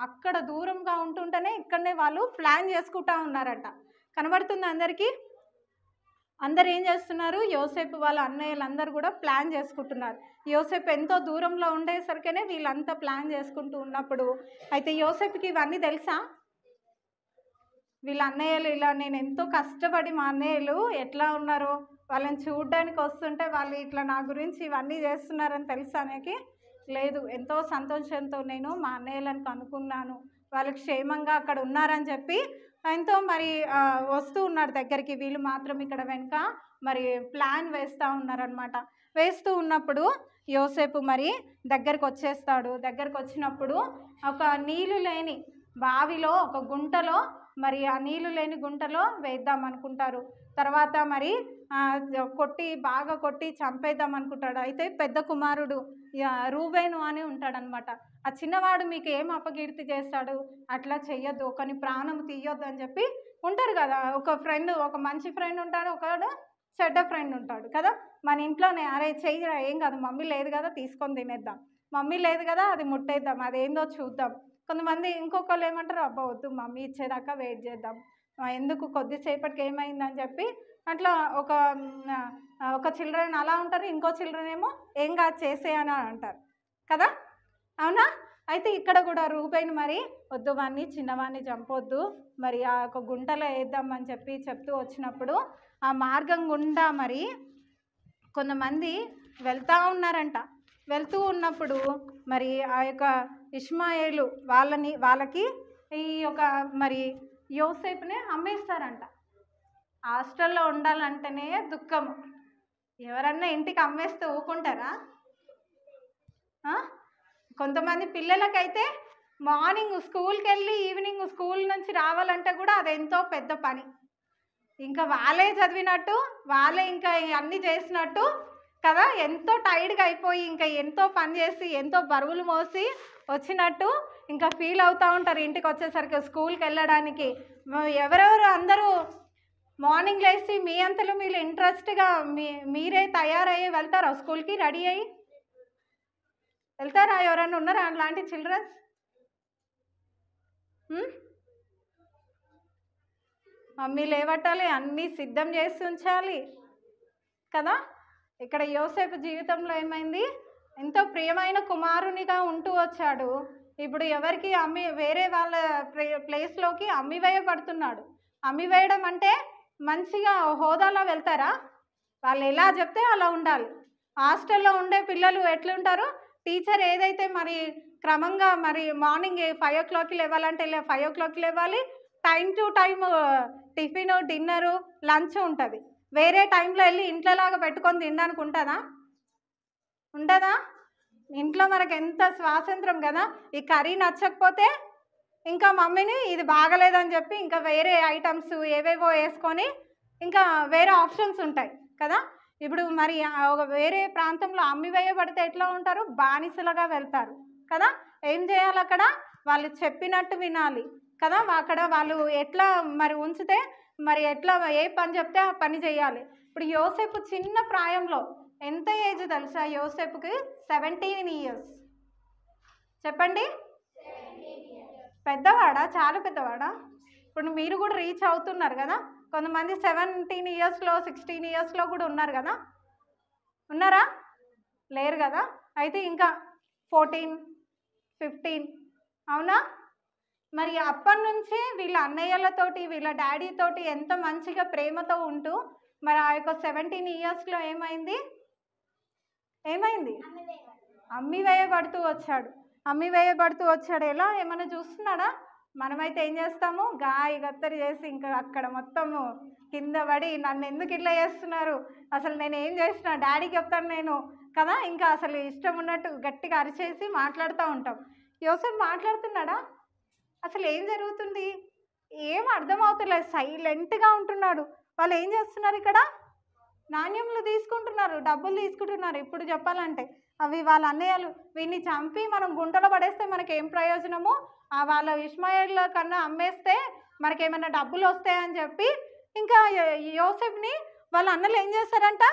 అక్కడ దూరంగా ఉంటుంటేనే ఇక్కడనే వాళ్ళు ప్లాన్ చేసుకుంటా ఉన్నారంట. కనబడుతుంది అందరికీ? అందరు ఏం చేస్తున్నారు, యోసేపు వాళ్ళ అన్నయ్యలందరూ కూడా ప్లాన్ చేసుకుంటున్నారు. యోసేపు ఎంతో దూరంలో ఉండేసరికనే వీళ్ళంతా ప్లాన్ చేసుకుంటూ ఉన్నప్పుడు అయితే యోసేపుకి ఇవన్నీ తెలుసా, వీళ్ళ అన్నయ్యలు ఇలా నేను ఎంతో కష్టపడి మా అన్నయ్యలు ఎట్లా ఉన్నారో వాళ్ళని చూడడానికి వస్తుంటే వాళ్ళు ఇట్లా నా గురించి ఇవన్నీ చేస్తున్నారని తెలుసా నాకు? లేదు. ఎంతో సంతోషంతో నేను మా అన్నయ్యలను కనుక్కున్నాను, వాళ్ళు క్షేమంగా అక్కడ ఉన్నారని చెప్పి ఎంతో మరి వస్తూ ఉన్నారు దగ్గరికి. వీళ్ళు మాత్రం ఇక్కడ వెనుక మరి ప్లాన్ వేస్తూ ఉన్నారనమాట. వేస్తూ ఉన్నప్పుడు యోసేపు మరి దగ్గరకు వచ్చేస్తాడు. దగ్గరకు వచ్చినప్పుడు ఒక నీళ్ళు లేని బావిలో ఒక గుంటలో మరి ఆ నీళ్ళు లేని గుంటలో వేద్దాం అనుకుంటారు. తర్వాత మరి బాగా కొట్టి చంపేద్దాం అనుకుంటాడు. అయితే పెద్ద కుమారుడు రూబేను అని ఉంటాడనమాట. ఆ చిన్నవాడు మీకు ఏం అపకీర్తి చేస్తాడు, అట్లా చెయ్యొద్దు, ఒకని ప్రాణం తీయొద్దు అని చెప్పి ఉంటారు కదా. ఒక మంచి ఫ్రెండ్ ఉంటాడు, ఒకడు చెడ్డ ఫ్రెండ్ ఉంటాడు కదా. మన ఇంట్లోనే అరే చెయ్యరా, ఏం కాదు, మమ్మీ లేదు కదా తీసుకొని తినేద్దాం, మమ్మీ లేదు కదా అది ముట్టేద్దాం, అదేందో చూద్దాం. కొంతమంది ఇంకొకళ్ళు ఏమంటారు, అబ్బా వద్దు మమ్మీ ఇచ్చేదాకా వెయిట్ చేద్దాం, ఎందుకు కొద్దిసేపటికి ఏమైందని చెప్పి అట్లా ఒక చిల్డ్రన్ అలా ఉంటారు, ఇంకో చిల్డ్రన్ ఏమో ఏం కాదు చేసేయని అంటారు కదా, అవునా. అయితే ఇక్కడ కూడా రూబేను మరి వద్దు వాడిని చిన్నవాడిని చంపొద్దు, మరి ఆ ఒక గుంటలో వేద్దామని చెప్పి చెప్తూ వచ్చినప్పుడు ఆ మార్గం గుండా మరి కొంతమంది వెళ్తూ ఉన్నారంట. వెళ్తూ ఉన్నప్పుడు మరి ఆ యొక్క ఇష్మాయేలు వాళ్ళకి ఈ యొక్క మరి యోసేపునే అమ్మేస్తారంట. హాస్టల్లో ఉండాలంటేనే దుఃఖము. ఎవరన్నా ఇంటికి అమ్మేస్తే ఊకుంటారా? కొంతమంది పిల్లలకైతే మార్నింగ్ స్కూల్కి వెళ్ళి ఈవినింగ్ స్కూల్ నుంచి రావాలంటే కూడా అది ఎంతో పెద్ద పని. ఇంకా వాళ్ళే చదివినట్టు, వాళ్ళే ఇంకా అన్నీ చేసినట్టు కదా, ఎంతో టైర్డ్గా అయిపోయి ఇంకా ఎంతో పని చేసి ఎంతో బరువులు మోసి వచ్చినట్టు ఇంకా ఫీల్ అవుతూ ఉంటారు ఇంటికి వచ్చేసరికి స్కూల్కి వెళ్ళడానికి. ఎవరెవరు అందరూ మార్నింగ్ లేచి మీ అంతలో మీరు ఇంట్రెస్ట్గా మీరే తయారయ్యి వెళ్తారా స్కూల్కి? రెడీ అయ్యి వెళ్తారా? ఎవరైనా ఉన్నారా అలాంటి చిల్డ్రన్స్? మమ్మీ లేవట్టాలి, అన్నీ సిద్ధం చేసి ఉంచాలి కదా. ఇక్కడ యోసేపు జీవితంలో ఏమైంది? ఎంతో ప్రియమైన కుమారునిగా ఉంటూ వచ్చాడు. ఇప్పుడు ఎవరికి వేరే వాళ్ళ ప్లేస్లోకి అమ్మివేయబడుతున్నాడు. అమ్మివేయడం అంటే మంచిగా హోదాలో వెళ్తారా? వాళ్ళు ఎలా చెప్తే అలా ఉండాలి. హాస్టల్లో ఉండే పిల్లలు ఎట్లుంటారు? టీచర్ ఏదైతే మరి క్రమంగా మరి మార్నింగ్ 5 o'clockకి లేవాలంటే 5 o'clockకి లేవాలి. Time to time tiffin, dinner, lunch ఉంటుంది. వేరే టైంలో వెళ్ళి ఇంట్లోలాగా పెట్టుకొని తినడానికి ఉంటుందా? ఉంటుందా? ఇంట్లో మనకు ఎంత స్వాతంత్రం కదా. ఈ కర్రీ నచ్చకపోతే ఇంకా మమ్మీని ఇది బాగలేదని చెప్పి ఇంకా వేరే ఐటమ్స్ ఏవేవో వేసుకొని ఇంకా వేరే ఆప్షన్స్ ఉంటాయి కదా. ఇప్పుడు మరి వేరే ప్రాంతంలో అమ్మివేయబడితే ఎట్లా ఉంటారు? బానిసలుగా వెళ్తారు కదా. ఏం చేయాలి అక్కడ? వాళ్ళు చెప్పినట్టు వినాలి కదా. అక్కడ వాళ్ళు ఎట్లా మరి ఉంచితే మరి ఎట్లా ఏ పని చెప్తే ఆ పని చేయాలి. ఇప్పుడు యోసేపు చిన్న ప్రాయంలో, ఎంత ఏజ్ తెలుసా యోసేపుకి? 17 years. చెప్పండి, పెద్దవాడా? చాలా పెద్దవాడా? ఇప్పుడు మీరు కూడా రీచ్ అవుతున్నారు కదా. కొంతమంది 17 yearsలో 16 yearsలో కూడా ఉన్నారు కదా. ఉన్నారా? లేరు కదా. అయితే ఇంకా 14, 15 అవునా? మరి అప్పటి నుంచి వీళ్ళ అన్నయ్యలతోటి వీళ్ళ డాడీతోటి ఎంత మంచిగా ప్రేమతో ఉంటూ మరి ఆ యొక్క 17 yearsలో ఏమైంది? అమ్మివేయబడుతూ వచ్చాడు. ఎలా? ఏమైనా చూస్తున్నాడా? మనమైతే ఏం చేస్తాము? గత్తరి చేసి ఇంకా అక్కడ మొత్తము కింద పడి నన్ను ఎందుకు ఇట్లా చేస్తున్నారు, అసలు నేను ఏం చేసిన డాడీకి చెప్తాను నేను కదా. ఇంకా అసలు ఇష్టం ఉన్నట్టు గట్టిగా అరిచేసి మాట్లాడుతూ ఉంటాం. యోసేపు మాట్లాడుతున్నాడా? అసలు ఏం జరుగుతుంది? ఏం అర్థమవుతలేదు. సైలెంట్గా ఉంటున్నాడు. వాళ్ళు ఏం చేస్తున్నారు ఇక్కడ? నాణ్యములు తీసుకుంటున్నారు, డబ్బులు తీసుకుంటున్నారు. ఇప్పుడు చెప్పాలంటే అవి వాళ్ళ అన్నయ్యలు వీడిని చంపి మనం గుంటలో పడేస్తే మనకేం ప్రయోజనము? వాళ్ళ ఇష్మాయేల్ కన్నా అమ్మేస్తే మనకేమైనా డబ్బులు వస్తాయని చెప్పి ఇంకా యోసేపుని వాళ్ళ అన్నలు ఏం చేశారంట?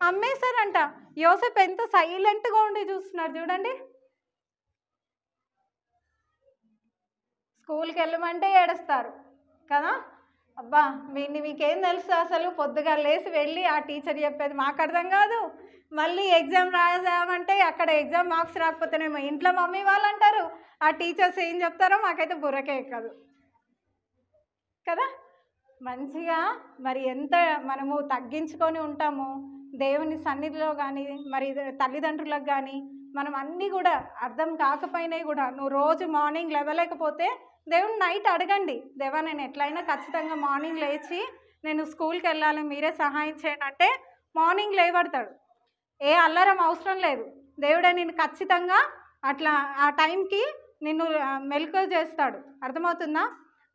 అమ్మేశారంట. యోసేపు ఎంత సైలెంట్గా ఉండి చూస్తున్నారు చూడండి. స్కూల్కి వెళ్ళమంటే ఏడుస్తారు కదా. అబ్బా మీకేం తెలుసు అసలు? పొద్దుగా లేసి వెళ్ళి ఆ టీచర్ చెప్పేది మాకు అర్థం కాదు. మళ్ళీ ఎగ్జామ్ రాసామంటే అక్కడ ఎగ్జామ్ మార్క్స్ రాకపోతేనేమో ఇంట్లో మమ్మీ వాళ్ళు అంటారు. ఆ టీచర్స్ ఏం చెప్తారో మాకైతే బుర్రకే ఎక్కదు కదా. మంచిగా మరి ఎంత మనము తగ్గించుకొని ఉంటామో దేవుని సన్నిధిలో కానీ మరి తల్లిదండ్రులకు కానీ మనం అన్నీ కూడా అర్థం కాకపోయినాయి కూడా నువ్వు రోజు మార్నింగ్ లేవలేకపోతే దేవుని నైట్ అడగండి, దేవా నేను ఎట్లయినా ఖచ్చితంగా మార్నింగ్ లేచి నేను స్కూల్కి వెళ్ళాలి, మీరే సహాయం చేయండి అంటే మార్నింగ్ లేవడతాడు. ఏ అల్లరం అవసరం లేదు. దేవుడే నేను ఖచ్చితంగా అట్లా ఆ టైంకి నిన్ను మెలకువ చేస్తాడు. అర్థమవుతుందా?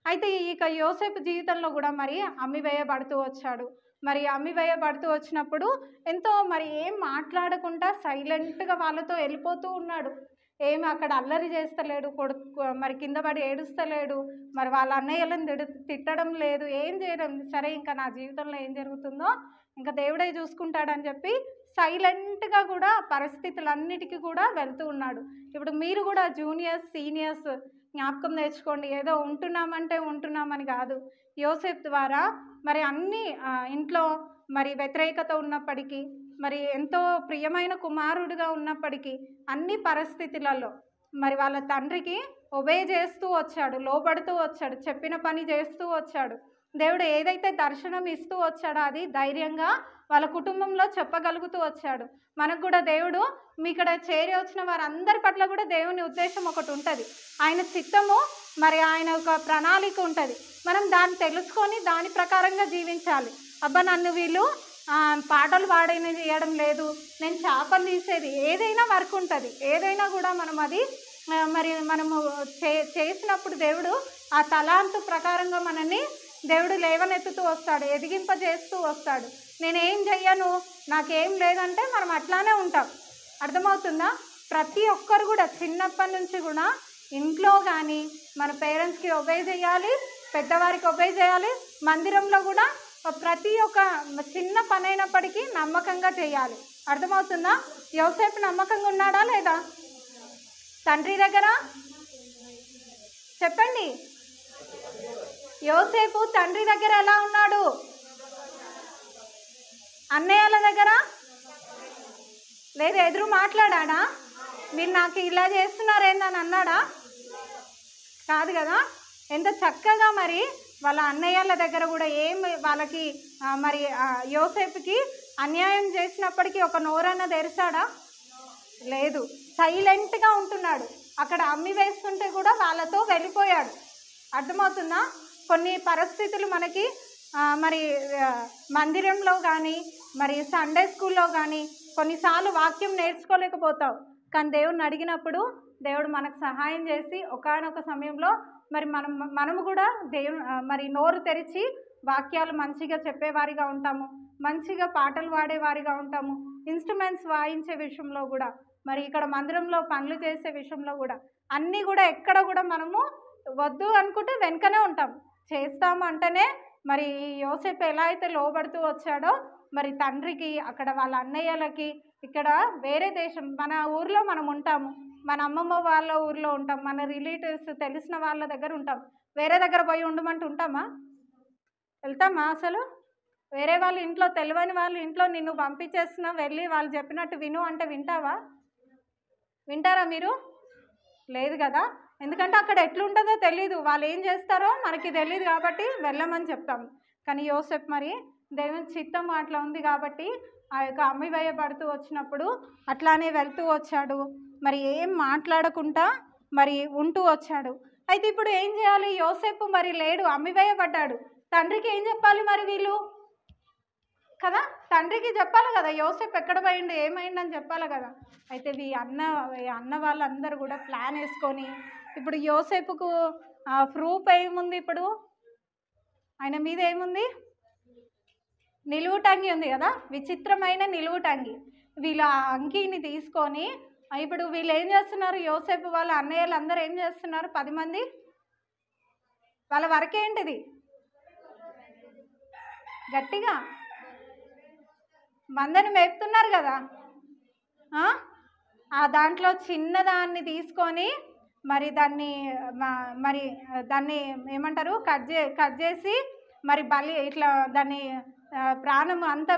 అయితే ఇక యోసేపు జీవితంలో కూడా మరి అమ్మివేయబడుతూ వచ్చాడు. మరి అమ్మివేయబడుతూ వచ్చినప్పుడు ఎంతో మరి ఏం మాట్లాడకుండా సైలెంట్గా వాళ్ళతో వెళ్ళిపోతూ ఉన్నాడు. ఏమి అక్కడ అల్లరి చేస్తలేడు, కొడుకు మరి కింద పడి ఏడుస్తలేడు, మరి వాళ్ళ అన్నయ్యలను తిట్టడం లేదు, ఏం చేయడం. సరే ఇంకా నా జీవితంలో ఏం జరుగుతుందో ఇంకా దేవుడే చూసుకుంటాడని చెప్పి సైలెంట్గా కూడా పరిస్థితులన్నిటికీ కూడా వెళ్తూ ఉన్నాడు. ఇప్పుడు మీరు కూడా జూనియర్స్ సీనియర్స్ జ్ఞాపకం తెచ్చుకోండి. ఏదో ఉంటున్నామంటే ఉంటున్నామని కాదు. యోసేపు ద్వారా మరి అన్ని ఇంట్లో మరి వ్యతిరేకత ఉన్నప్పటికీ మరి ఎంతో ప్రియమైన కుమారుడిగా ఉన్నప్పటికీ అన్ని పరిస్థితులలో మరి వాళ్ళ తండ్రికి ఒబే చేస్తూ వచ్చాడు, లోబడుతూ వచ్చాడు, చెప్పిన పని చేస్తూ వచ్చాడు. దేవుడు ఏదైతే దర్శనం ఇస్తూ వచ్చాడో అది ధైర్యంగా వాళ్ళ కుటుంబంలో చెప్పగలుగుతూ వచ్చాడు. మనకు కూడా దేవుడు మీ ఇక్కడ చేరి వచ్చిన వారందరి పట్ల కూడా దేవుని ఉద్దేశం ఒకటి ఉంటుంది. ఆయన చిత్తము మరి ఆయన ఒక ప్రణాళిక ఉంటుంది. మనం దాన్ని తెలుసుకొని దాని ప్రకారంగా జీవించాలి. అబ్బా నన్ను వీళ్ళు పాటలు పాడైన చేయడం లేదు, నేను చేపలు తీసేది, ఏదైనా వర్క్ ఉంటుంది. ఏదైనా కూడా మనం అది మరి మనము చేసినప్పుడు దేవుడు ఆ తలాంతు ప్రకారంగా మనల్ని దేవుడు లేవనెత్తుతూ వస్తాడు, ఎదిగింపజేస్తూ వస్తాడు. నేనేం చెయ్యను, నాకేం లేదంటే మనం అట్లానే ఉంటాం. అర్థమవుతుందా? ప్రతి ఒక్కరు కూడా చిన్నప్పటి నుంచి కూడా ఇంట్లో కానీ మన పేరెంట్స్కి ఒబే చేయాలి, పెద్దవారికి ఒబే చేయాలి. మందిరంలో కూడా ప్రతి ఒక్క చిన్న పని అయినప్పటికీ నమ్మకంగా చేయాలి. అర్థమవుతుందా? యోసేపు నమ్మకంగా ఉన్నాడా లేదా తండ్రి దగ్గర? చెప్పండి. యోసేపు తండ్రి దగ్గర ఎలా ఉన్నాడు? అన్నయ్యల దగ్గర లేదు, ఎదురు మాట్లాడా? మీరు నాకు ఇలా చేస్తున్నారేందని అన్నాడా? కాదు కదా. ఎంత చక్కగా మరి వాళ్ళ అన్నయ్యల దగ్గర కూడా వాళ్ళకి మరి యోసేపుకి అన్యాయం చేసినప్పటికీ ఒక నోరన్న తెరిచాడా? లేదు, సైలెంట్గా ఉంటున్నాడు. అక్కడ అమ్మి వేస్తుంటే కూడా వాళ్ళతో వెళ్ళిపోయాడు. అర్థమవుతుందా? కొన్ని పరిస్థితులు మనకి మరి మందిరంలో కానీ మరి సండే స్కూల్లో కానీ కొన్నిసార్లు వాక్యం నేర్చుకోలేకపోతావు, కానీ దేవుడిని అడిగినప్పుడు దేవుడు మనకు సహాయం చేసి ఒకానొక సమయంలో మరి మనము కూడా మరి నోరు తెరిచి వాక్యాలు మంచిగా చెప్పేవారిగా ఉంటాము, మంచిగా పాటలు పాడేవారిగా ఉంటాము, ఇన్స్ట్రుమెంట్స్ వాయించే విషయంలో కూడా, మరి ఇక్కడ మందిరంలో పనులు చేసే విషయంలో కూడా అన్నీ కూడా ఎక్కడ కూడా మనము వద్దు అనుకుంటే వెనుకనే ఉంటాం. చేస్తాము అంటేనే మరి యోసేపు ఎలా అయితే లోబడుతూ వచ్చాడో మరి తండ్రికి, అక్కడ వాళ్ళ అన్నయ్యలకి, ఇక్కడ వేరే దేశం మన ఊర్లో మనం ఉంటాము, మన అమ్మమ్మ వాళ్ళ ఊర్లో ఉంటాం, మన రిలేటివ్స్ తెలిసిన వాళ్ళ దగ్గర ఉంటాం. వేరే దగ్గర పోయి ఉండమంటే ఉంటామా? వెళ్తామా అసలు? వేరే వాళ్ళ ఇంట్లో, తెలియని వాళ్ళ ఇంట్లో నిన్ను పంపించేస్తున్నా, వెళ్ళి వాళ్ళు చెప్పినట్టు విను అంటే వింటావా? వింటారా మీరు? లేదు కదా. ఎందుకంటే అక్కడ ఎట్లుంటుందో తెలీదు, వాళ్ళు ఏం చేస్తారో మనకి తెలియదు కాబట్టి వెళ్ళమని చెప్తాము. కానీ యోసేపు మరి దేవుని చిత్తం అట్లా ఉంది కాబట్టి ఆ యొక్క అమ్మి వేయబడుతూ వచ్చినప్పుడు అట్లానే వెళ్తూ వచ్చాడు. మరి ఏం మాట్లాడకుండా మరి ఉంటూ వచ్చాడు. అయితే ఇప్పుడు ఏం చేయాలి? యోసేపు మరి లేడు, అమ్మి వేయబడ్డాడు. తండ్రికి ఏం చెప్పాలి మరి వీళ్ళు కదా? తండ్రికి చెప్పాలి కదా యోసేపు ఎక్కడ పోయిండు, ఏమైందని చెప్పాలి కదా. అయితే అన్న వాళ్ళందరూ కూడా ప్లాన్ వేసుకొని, ఇప్పుడు యోసేపుకు ప్రూఫ్ ఏముంది? ఇప్పుడు ఆయన మీద ఏముంది? నిలువుటంగి ఉంది కదా, విచిత్రమైన నిలువుటంగి. వీళ్ళ అంగీని తీసుకొని ఇప్పుడు వీళ్ళు ఏం చేస్తున్నారు? యోసేపు వాళ్ళ అన్నయ్యలు అందరూ ఏం చేస్తున్నారు? 10 మంది వాళ్ళ వరకేంటిది? గట్టిగా మందని మేపుతున్నారు కదా. ఆ దాంట్లో చిన్నదాన్ని తీసుకొని మరి దాన్ని ఏమంటారు, కట్ చేసి మరి ఇట్లా దాన్ని ప్రాణం అంతా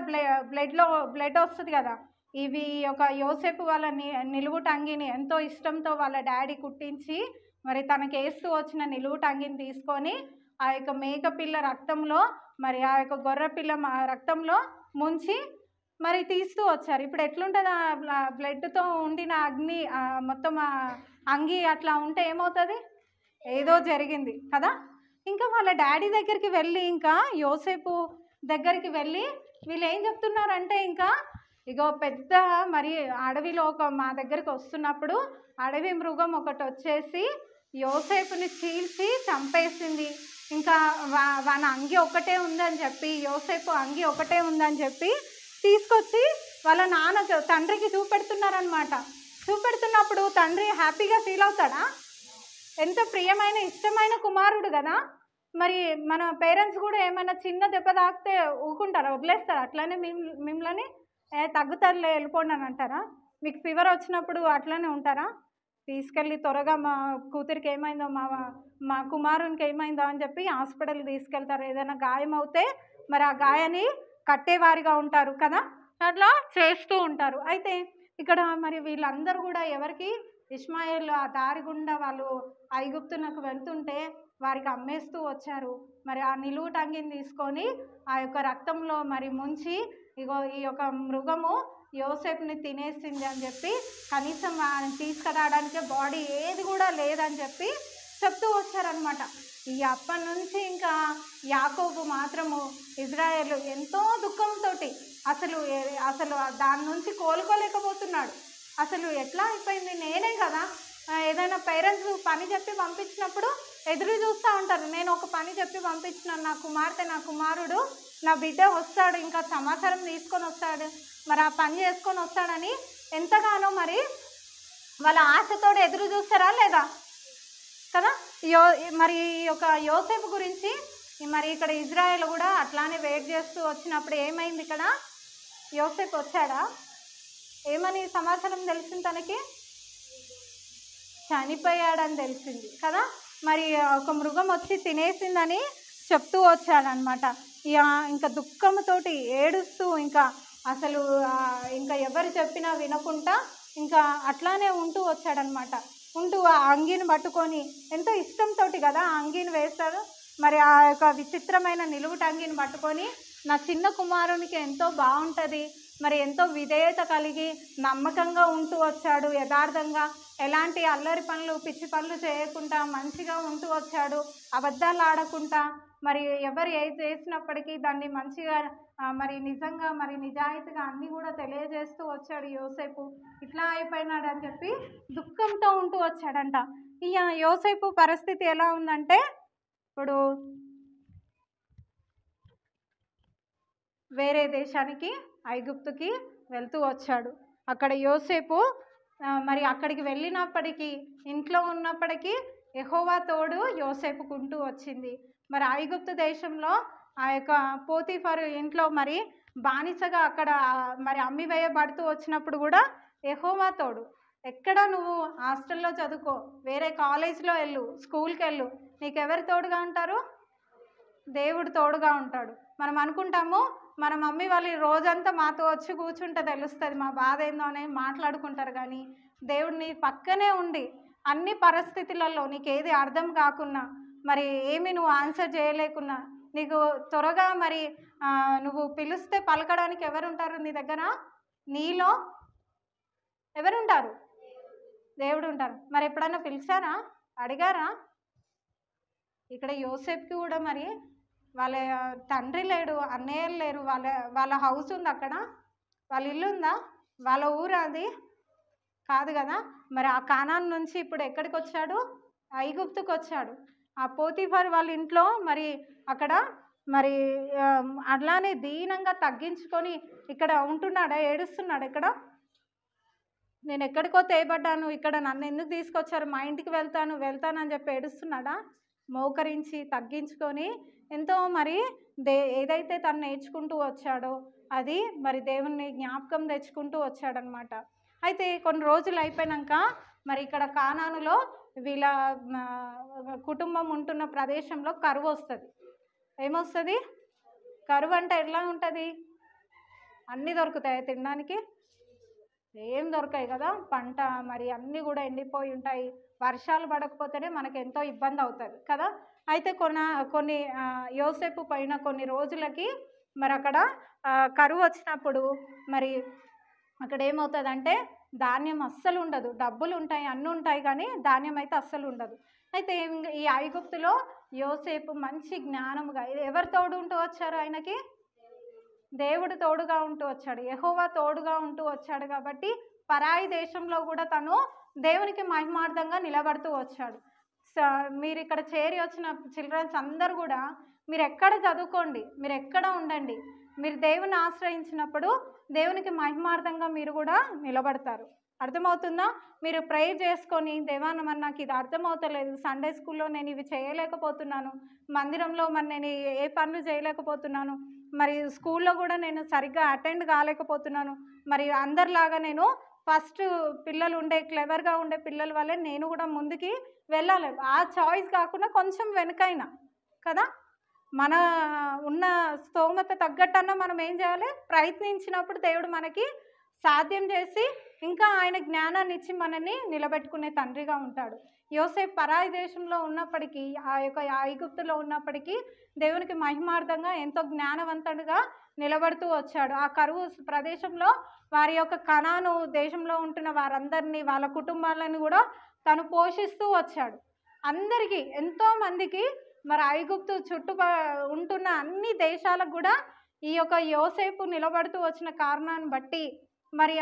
బ్లడ్ వస్తుంది కదా. ఇవి ఒక యోసేపు వాళ్ళ నిలువుటంగిని ఎంతో ఇష్టంతో వాళ్ళ డాడీ కుట్టించి మరి తనకి వేస్తూ వచ్చిన నిలువుటంగిని తీసుకొని ఆ యొక్క మేకపిల్ల రక్తంలో మరి ఆ యొక్క గొర్రెపిల్ల రక్తంలో ముంచి మరి తీస్తూ వచ్చారు. ఇప్పుడు ఎట్లుంటుంది? ఆ బ్లడ్తో ఉండిన అగ్ని మొత్తం అంగి అట్లా ఉంటే ఏమవుతుంది? ఏదో జరిగింది కదా. ఇంకా వాళ్ళ డాడీ దగ్గరికి వెళ్ళి, ఇంకా యోసేపు దగ్గరికి వెళ్ళి వీళ్ళు ఏం చెప్తున్నారంటే, ఇంకా ఇగో పెద్ద మరి అడవిలో మా దగ్గరికి వస్తున్నప్పుడు అడవి మృగం ఒకటి వచ్చేసి యోసేపుని చీల్చి చంపేసింది. ఇంకా వాన అంగి ఒకటే ఉందని చెప్పి, యోసేపు అంగి ఒకటే ఉందని చెప్పి తీసుకొచ్చి వాళ్ళ తండ్రికి చూపెడుతున్నారనమాట. చూపెడుతున్నప్పుడు తండ్రి హ్యాపీగా ఫీల్ అవుతాడా? ఎంత ప్రియమైన ఇష్టమైన కుమారుడు కదా. మరి మన పేరెంట్స్ కూడా ఏమైనా చిన్న దెబ్బ తాకితే ఊకుంటారా? వదిలేస్తారా? అట్లానే మిమ్మల్ని తగ్గుతారులే వెళ్ళిపోండి అని అంటారా? మీకు ఫీవర్ వచ్చినప్పుడు అట్లానే ఉంటారా? తీసుకెళ్ళి త్వరగా మా కూతురికి ఏమైందో, మా కుమారునికి ఏమైందో అని చెప్పి హాస్పిటల్కి తీసుకెళ్తారు. ఏదైనా గాయం అవుతే మరి ఆ గాయాన్ని కట్టేవారిగా ఉంటారు కదా, అట్లా చేస్తూ ఉంటారు. అయితే ఇక్కడ మరి వీళ్ళందరూ కూడా ఎవరికి? ఇష్మాయేల్ ఆ దారి గుండా వాళ్ళు ఐగుప్తునకు వెళ్తుంటే వారికి అమ్మేస్తూ వచ్చారు. మరి ఆ నిలువుటంగిని తీసుకొని ఆ యొక్క రక్తంలో మరి ముంచి, ఇగో ఈ యొక్క మృగము యోసేపుని తినేసింది అని చెప్పి, కనీసం తీసుకురావడానికి బాడీ ఏది కూడా లేదని చెప్పి చెప్తూ వచ్చారనమాట. ఈ అప్పటి నుంచి ఇంకా యాకోబు మాత్రము ఇజ్రాయేలు ఎంతో దుఃఖంతో అసలు దాని నుంచి కోలుకోలేకపోతున్నాడు. అసలు ఎట్లా అయిపోయింది? నేనే కదా ఏదైనా పేరెంట్స్ పని చెప్పి పంపించినప్పుడు ఎదురు చూస్తూ ఉంటారు. నేను ఒక పని చెప్పి పంపించినాను, నా కుమార్తె నా కుమారుడు నా బిడ్డ వస్తాడు, ఇంకా సమాచారం తీసుకొని వస్తాడు, మరి ఆ పని చేసుకొని వస్తాడని ఎంతగానో మరి వాళ్ళ ఆశతోడు ఎదురు చూస్తారా లేదా కదా. మరి ఈ యొక్క యోసేపు గురించి మరి ఇక్కడ ఇజ్రాయెల్ కూడా అట్లానే వెయిట్ చేస్తూ వచ్చినప్పుడు ఏమైంది, ఇక్కడ యోసేపు వచ్చాడా, ఏమని సమాచారం తెలిసింది తనకి, చనిపోయాడని తెలిసింది కదా. మరి ఒక మృగం వచ్చి తినేసిందని చెప్తూ వచ్చాడనమాట. ఇంకా దుఃఖంతోటి ఏడుస్తూ ఇంకా అసలు ఇంకా ఎవరు చెప్పినా వినకుండా ఇంకా అట్లానే ఉంటూ వచ్చాడనమాట. ఉంటూ ఆ అంగీని పట్టుకొని ఎంతో ఇష్టంతో కదా ఆ అంగీని వేస్తాడు. మరి ఆ యొక్క విచిత్రమైన నిలువుట అంగీని పట్టుకొని నా చిన్న కుమారునికి ఎంతో బాగుంటుంది, మరి ఎంతో విధేయత కలిగి నమ్మకంగా ఉంటూ వచ్చాడు, యథార్థంగా ఎలాంటి అల్లరి పనులు పిచ్చి పనులు చేయకుండా మంచిగా ఉంటూ వచ్చాడు, అబద్ధాలు ఆడకుండా మరి ఎవరు ఏది చేసినప్పటికీ దాన్ని మంచిగా మరి నిజంగా మరి నిజాయితీగా అన్నీ కూడా తెలియజేస్తూ వచ్చాడు యోసేపు. ఇట్లా అయిపోయినాడు అని చెప్పి దుఃఖంతో ఉంటూ వచ్చాడంట. ఇక యోసేపు పరిస్థితి ఎలా ఉందంటే, ఇప్పుడు వేరే దేశానికి ఐగుప్తుకి వెళ్తూ వచ్చాడు. అక్కడ యోసేపు మరి అక్కడికి వెళ్ళినప్పటికీ ఇంట్లో ఉన్నప్పటికీ యెహోవా తోడు యోసేపుకు ఉంటూ వచ్చింది. మరి ఐగుప్తు దేశంలో ఆ యొక్క పోతీఫరు ఇంట్లో మరి బానిసగా అక్కడ మరి అమ్మి వేయబడుతూ వచ్చినప్పుడు కూడా యెహోవా తోడు. ఎక్కడ నువ్వు హాస్టల్లో చదువుకో, వేరే కాలేజీలో వెళ్ళు, స్కూల్కి వెళ్ళు, నీకెవరు తోడుగా ఉంటారు, దేవుడు తోడుగా ఉంటాడు. మనం అనుకుంటాము మన మమ్మీ వాళ్ళు రోజంతా మాతో వచ్చి కూర్చుంటే తెలుస్తుంది మా బాధ ఏందో అని మాట్లాడుకుంటారు, కానీ దేవుడు నీ పక్కనే ఉండి అన్ని పరిస్థితులలో నీకు ఏది అర్థం కాకున్నా మరి ఏమి నువ్వు ఆన్సర్ చేయలేకున్నా నీకు త్వరగా మరి నువ్వు పిలిస్తే పలకడానికి ఎవరుంటారు నీ దగ్గర, నీలో ఎవరుంటారు, దేవుడు ఉంటారు. మరి ఎప్పుడైనా పిలిచారా, అడిగారా? ఇక్కడ యోసేపుకి కూడా మరి వాళ్ళ తండ్రి లేడు, అన్నయ్యలు లేరు, వాళ్ళ హౌస్ ఉంది అక్కడ, వాళ్ళ ఇల్లు ఉందా, వాళ్ళ ఊరు అది కాదు కదా. మరి ఆ కానాన్ నుంచి ఇప్పుడు ఎక్కడికి వచ్చాడు, ఐగుప్తుకు వచ్చాడు. ఆ పోతీఫర్ వాళ్ళ ఇంట్లో మరి అక్కడ మరి అలానే దీనంగా తగ్గించుకొని ఇక్కడ ఉంటున్నాడా, ఏడుస్తున్నాడు. ఇక్కడ నేను ఎక్కడికో తేబడ్డాను, ఇక్కడ నన్ను ఎందుకు తీసుకొచ్చారు, మా ఇంటికి వెళ్తానని చెప్పి ఏడుస్తున్నాడా? మోకరించి తగ్గించుకొని ఎంతో మరి ఏదైతే తను నేర్చుకుంటూ వచ్చాడో అది మరి దేవుణ్ణి జ్ఞాపకం తెచ్చుకుంటూ వచ్చాడనమాట. అయితే కొన్ని రోజులు అయిపోయాక మరి ఇక్కడ కానానులో వీళ్ళ కుటుంబం ఉంటున్న ప్రదేశంలో కరువు వస్తుంది. ఏమొస్తుంది? కరువు అంటే ఎట్లా ఉంటుంది? అన్నీ దొరుకుతాయి తినడానికి, ఏం దొరకాయి కదా, పంట మరి అన్నీ కూడా ఎండిపోయి ఉంటాయి. వర్షాలు పడకపోతేనే మనకు ఎంతో ఇబ్బంది అవుతుంది కదా. అయితే కొన్ని యోసేపు పైన కొన్ని రోజులకి మరి అక్కడ కరువు వచ్చినప్పుడు మరి అక్కడ ఏమవుతుందంటే ధాన్యం అస్సలు ఉండదు. డబ్బులు ఉంటాయి, అన్నీ ఉంటాయి, కానీ ధాన్యం అయితే అస్సలు ఉండదు. అయితే ఈ ఐగుప్తులో యోసేపు మంచి జ్ఞానముగా, ఎవరు తోడు ఉంటూ వచ్చారు ఆయనకి, దేవుడు తోడుగా ఉంటూ వచ్చాడు, యెహోవా తోడుగా ఉంటూ వచ్చాడు. కాబట్టి పరాయి దేశంలో కూడా తను దేవునికి మహిమార్థంగా నిలబడుతూ వచ్చాడు. మీరు ఇక్కడ చేరి వచ్చిన చిల్డ్రన్స్ అందరూ కూడా మీరు ఎక్కడ చదువుకోండి, మీరు ఎక్కడ ఉండండి, మీరు దేవుని ఆశ్రయించినప్పుడు దేవునికి మహిమార్థంగా మీరు కూడా నిలబడతారు. అర్థమవుతుందా? మీరు ప్రేయర్ చేసుకొని, దేవా మరి నాకు ఇది అర్థమవుతలేదు, సండే స్కూల్లో నేను ఇవి చేయలేకపోతున్నాను, మందిరంలో మరి నేను ఏ పనులు చేయలేకపోతున్నాను, మరి స్కూల్లో కూడా నేను సరిగ్గా అటెండ్ కాలేకపోతున్నాను, మరి అందరిలాగా నేను ఫస్ట్ పిల్లలు ఉండే క్లెవర్గా ఉండే పిల్లల వల్లే నేను కూడా ముందుకి వెళ్ళాలి. ఆ చాయిస్ కాకుండా కొంచెం వెనకైనా కదా, మన ఉన్న స్తోమత తగ్గట్టన్నా మనం ఏం చేయాలి, ప్రయత్నించినప్పుడు దేవుడు మనకి సాధ్యం చేసి ఇంకా ఆయన జ్ఞానాన్ని ఇచ్చి మనల్ని నిలబెట్టుకునే తండ్రిగా ఉంటాడు. యోసేపు పరాయి దేశంలో ఉన్నప్పటికీ, ఆ యొక్క ఐగుప్తులో ఉన్నప్పటికీ దేవునికి మహిమార్థంగా ఎంతో జ్ఞానవంతుడిగా నిలబడుతూ వచ్చాడు. ఆ కరువు ప్రదేశంలో వారి యొక్క కనాను దేశంలో ఉంటున్న వారందరినీ, వాళ్ళ కుటుంబాలను కూడా తను పోషిస్తూ వచ్చాడు. అందరికీ, ఎంతోమందికి మరి ఐగుప్తు ఉంటున్న అన్ని దేశాలకు కూడా ఈ యొక్క యోసేపు నిలబడుతూ వచ్చిన కారణాన్ని బట్టి మరి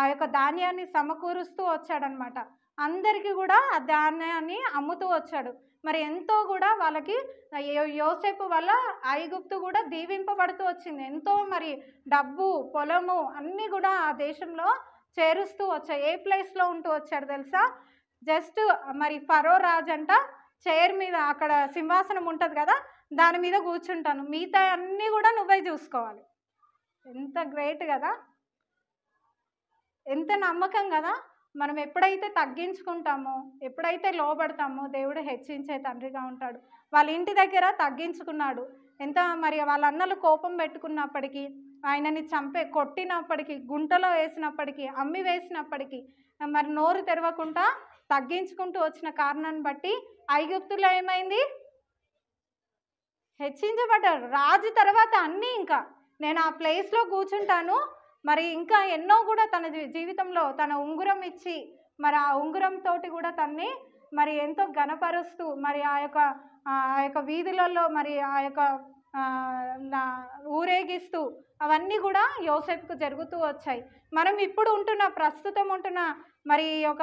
ఆ యొక్క ధాన్యాన్ని సమకూరుస్తూ వచ్చాడనమాట. అందరికీ కూడా ఆ ధాన్యాన్ని అమ్ముతూ వచ్చాడు. మరి ఎంతో కూడా వాళ్ళకి యోసేపు వల్ల ఐగుప్తు కూడా దీవింపబడుతూ వచ్చింది. ఎంతో మరి డబ్బు, పొలము అన్నీ కూడా ఆ దేశంలో చేరుస్తూ వచ్చాయి. ఏ ప్లేస్లో ఉంటూ వచ్చాడు తెలుసా? జస్ట్ మరి ఫరో రాజు అంట చైర్ మీద, అక్కడ సింహాసనం ఉంటుంది కదా, దాని మీద కూర్చుంటాను, మిగతా అన్నీ కూడా నువ్వే చూసుకోవాలి. ఎంత గ్రేట్ కదా, ఎంత నమ్మకం కదా. మనం ఎప్పుడైతే తగ్గించుకుంటామో, ఎప్పుడైతే లోబడతామో దేవుడు హెచ్చించే తండ్రిగా ఉంటాడు. వాళ్ళ ఇంటి దగ్గర తగ్గించుకున్నాడు. ఎంత మరి వాళ్ళ అన్నలు కోపం పెట్టుకున్నప్పటికీ, ఆయనని కొట్టినప్పటికీ, గుంటలో వేసినప్పటికీ, అమ్మి వేసినప్పటికీ మరి నోరు తెరవకుండా తగ్గించుకుంటూ వచ్చిన కారణాన్ని బట్టి ఐగుప్తులో ఏమైంది? హెచ్చించబడ్డాడు. రాజు తర్వాత అన్నీ ఇంకా నేను ఆ ప్లేస్లో కూర్చుంటాను, మరి ఇంకా ఎన్నో కూడా తన జీవితంలో తన ఉంగరం ఇచ్చి, మరి ఆ ఉంగరంతో కూడా తన్ని మరి ఎంతో ఘనపరుస్తూ, మరి ఆ యొక్క వీధులలో మరి ఆ యొక్క ఊరేగిస్తూ అవన్నీ కూడా యోసేపుకు జరుగుతూ వచ్చాయి. మనం ఇప్పుడు ప్రస్తుతం ఉంటున్న మరి ఒక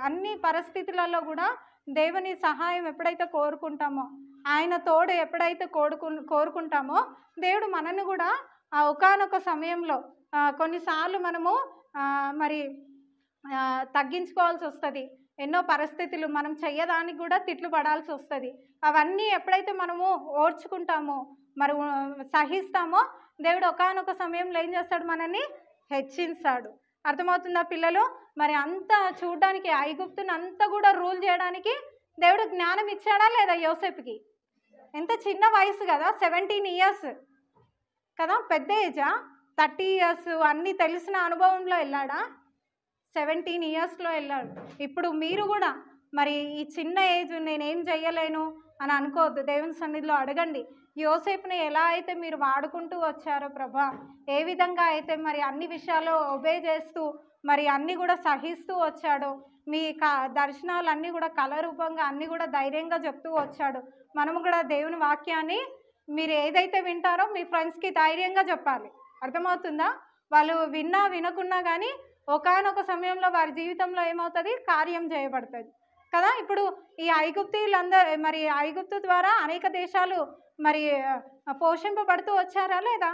అన్ని పరిస్థితులలో కూడా దేవుని సహాయం ఎప్పుడైతే కోరుకుంటామో, ఆయన తోడు ఎప్పుడైతే కోరుకుంటామో, దేవుడు మనల్ని కూడా ఆ ఒకానొక సమయంలో కొన్నిసార్లు మనము మరి తగ్గించుకోవాల్సి వస్తుంది. ఎన్నో పరిస్థితులు మనం చెయ్యడానికి కూడా తిట్లు పడాల్సి వస్తుంది. అవన్నీ ఎప్పుడైతే మనము ఓర్చుకుంటామో, మరి సహిస్తామో, దేవుడు ఒకానొక సమయంలో ఏం చేస్తాడు? మనల్ని హెచ్చించాడు. అర్థమవుతుందా పిల్లలు? మరి అంతా చూడడానికి, ఐగుప్తుని అంతా కూడా రూల్ చేయడానికి దేవుడు జ్ఞానం ఇచ్చాడా లేదా యోసేపుకి? ఎంత చిన్న వయసు కదా, 17 ఇయర్స్ కదా, పెద్ద ఏజా? 30 ఇయర్స్ అన్నీ తెలిసిన అనుభవంలో వెళ్ళాడా? 17 ఇయర్స్లో వెళ్ళాడు. ఇప్పుడు మీరు కూడా మరి ఈ చిన్న ఏజ్ నేనేం చెయ్యలేను అని అనుకోవద్దు. దేవుని సన్నిధిలో అడగండి. యోసేపుని ఎలా అయితే మీరు వాడుకుంటూ వచ్చారో ప్రభా, ఏ విధంగా అయితే మరి అన్ని విషయాల్లో ఒబే చేస్తూ మరి అన్నీ కూడా సహిస్తూ వచ్చాడో, మీ దర్శనాలన్నీ కూడా కళ రూపంగా అన్నీ కూడా ధైర్యంగా చెప్తూ వచ్చాడు. మనము కూడా దేవుని వాక్యాన్ని మీరు ఏదైతే వింటారో మీ ఫ్రెండ్స్కి ధైర్యంగా చెప్పాలి. అర్థమవుతుందా? వాళ్ళు విన్నా వినకున్నా కానీ ఒకానొక సమయంలో వారి జీవితంలో ఏమవుతుంది? కార్యం చేయబడుతుంది కదా. ఇప్పుడు ఈ ఐగుప్తీయులందరూ మరి ఐగుప్తు ద్వారా అనేక దేశాలు మరి పోషింపబడుతూ వచ్చారా లేదా?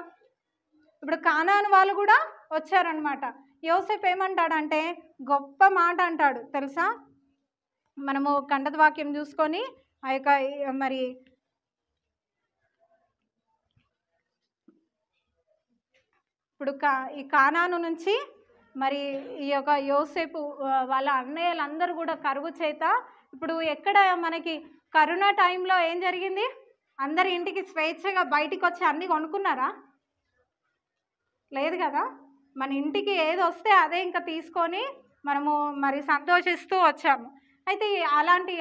ఇప్పుడు కానాను వాళ్ళు కూడా వచ్చారనమాట. యోసేపు ఏమంటాడంటే గొప్ప మాట అంటాడు తెలుసా? మనము కంఠత వాక్యం చూసుకొని ఆ యొక్క మరి ఇప్పుడు ఈ కానాను నుంచి మరి ఈ యొక్క యోసేపు వాళ్ళ అన్నయ్యలందరూ కూడా కరువు చేత, ఇప్పుడు ఎక్కడ మనకి కరోనా టైంలో ఏం జరిగింది? అందరి ఇంటికి స్వేచ్ఛగా బయటికి వచ్చి అన్నీ కొనుక్కున్నారా? లేదు కదా. మన ఇంటికి ఏది వస్తే అదే ఇంకా తీసుకొని మనము మరి సంతోషిస్తూ వచ్చాము. అయితే అలాంటి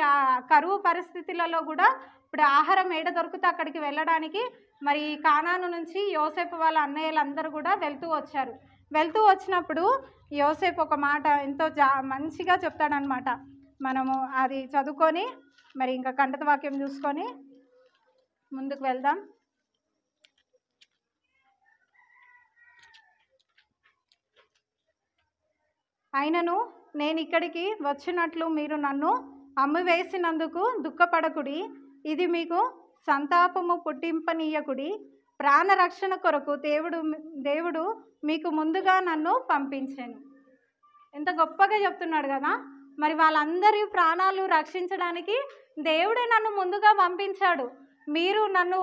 కరువు పరిస్థితులలో కూడా ఇప్పుడు ఆహారం ఏడ దొరికితే అక్కడికి వెళ్ళడానికి మరి కానాను నుంచి యోసేపు వాళ్ళ అన్నయ్యలందరూ కూడా వెళ్తూ వచ్చారు. వెళ్తూ వచ్చినప్పుడు యోసేపు ఒక మాట ఎంతో మంచిగా చెప్తాడనమాట. మనము అది చదువుకొని మరి ఇంకా కంఠత వాక్యం చూసుకొని ముందుకు వెళ్దాం. అయినను నేను ఇక్కడికి వచ్చినట్లు మీరు నన్ను అమ్మివేసినందుకు దుఃఖపడకుడి, ఇది మీకు సంతాపము పుట్టింపనీయకుడి. ప్రాణరక్షణ కొరకు దేవుడు మీకు ముందుగా నన్ను పంపించాను. ఎంత గొప్పగా చెప్తున్నాడు కదా. మరి వాళ్ళందరి ప్రాణాలు రక్షించడానికి దేవుడే నన్ను ముందుగా పంపించాడు. మీరు నన్ను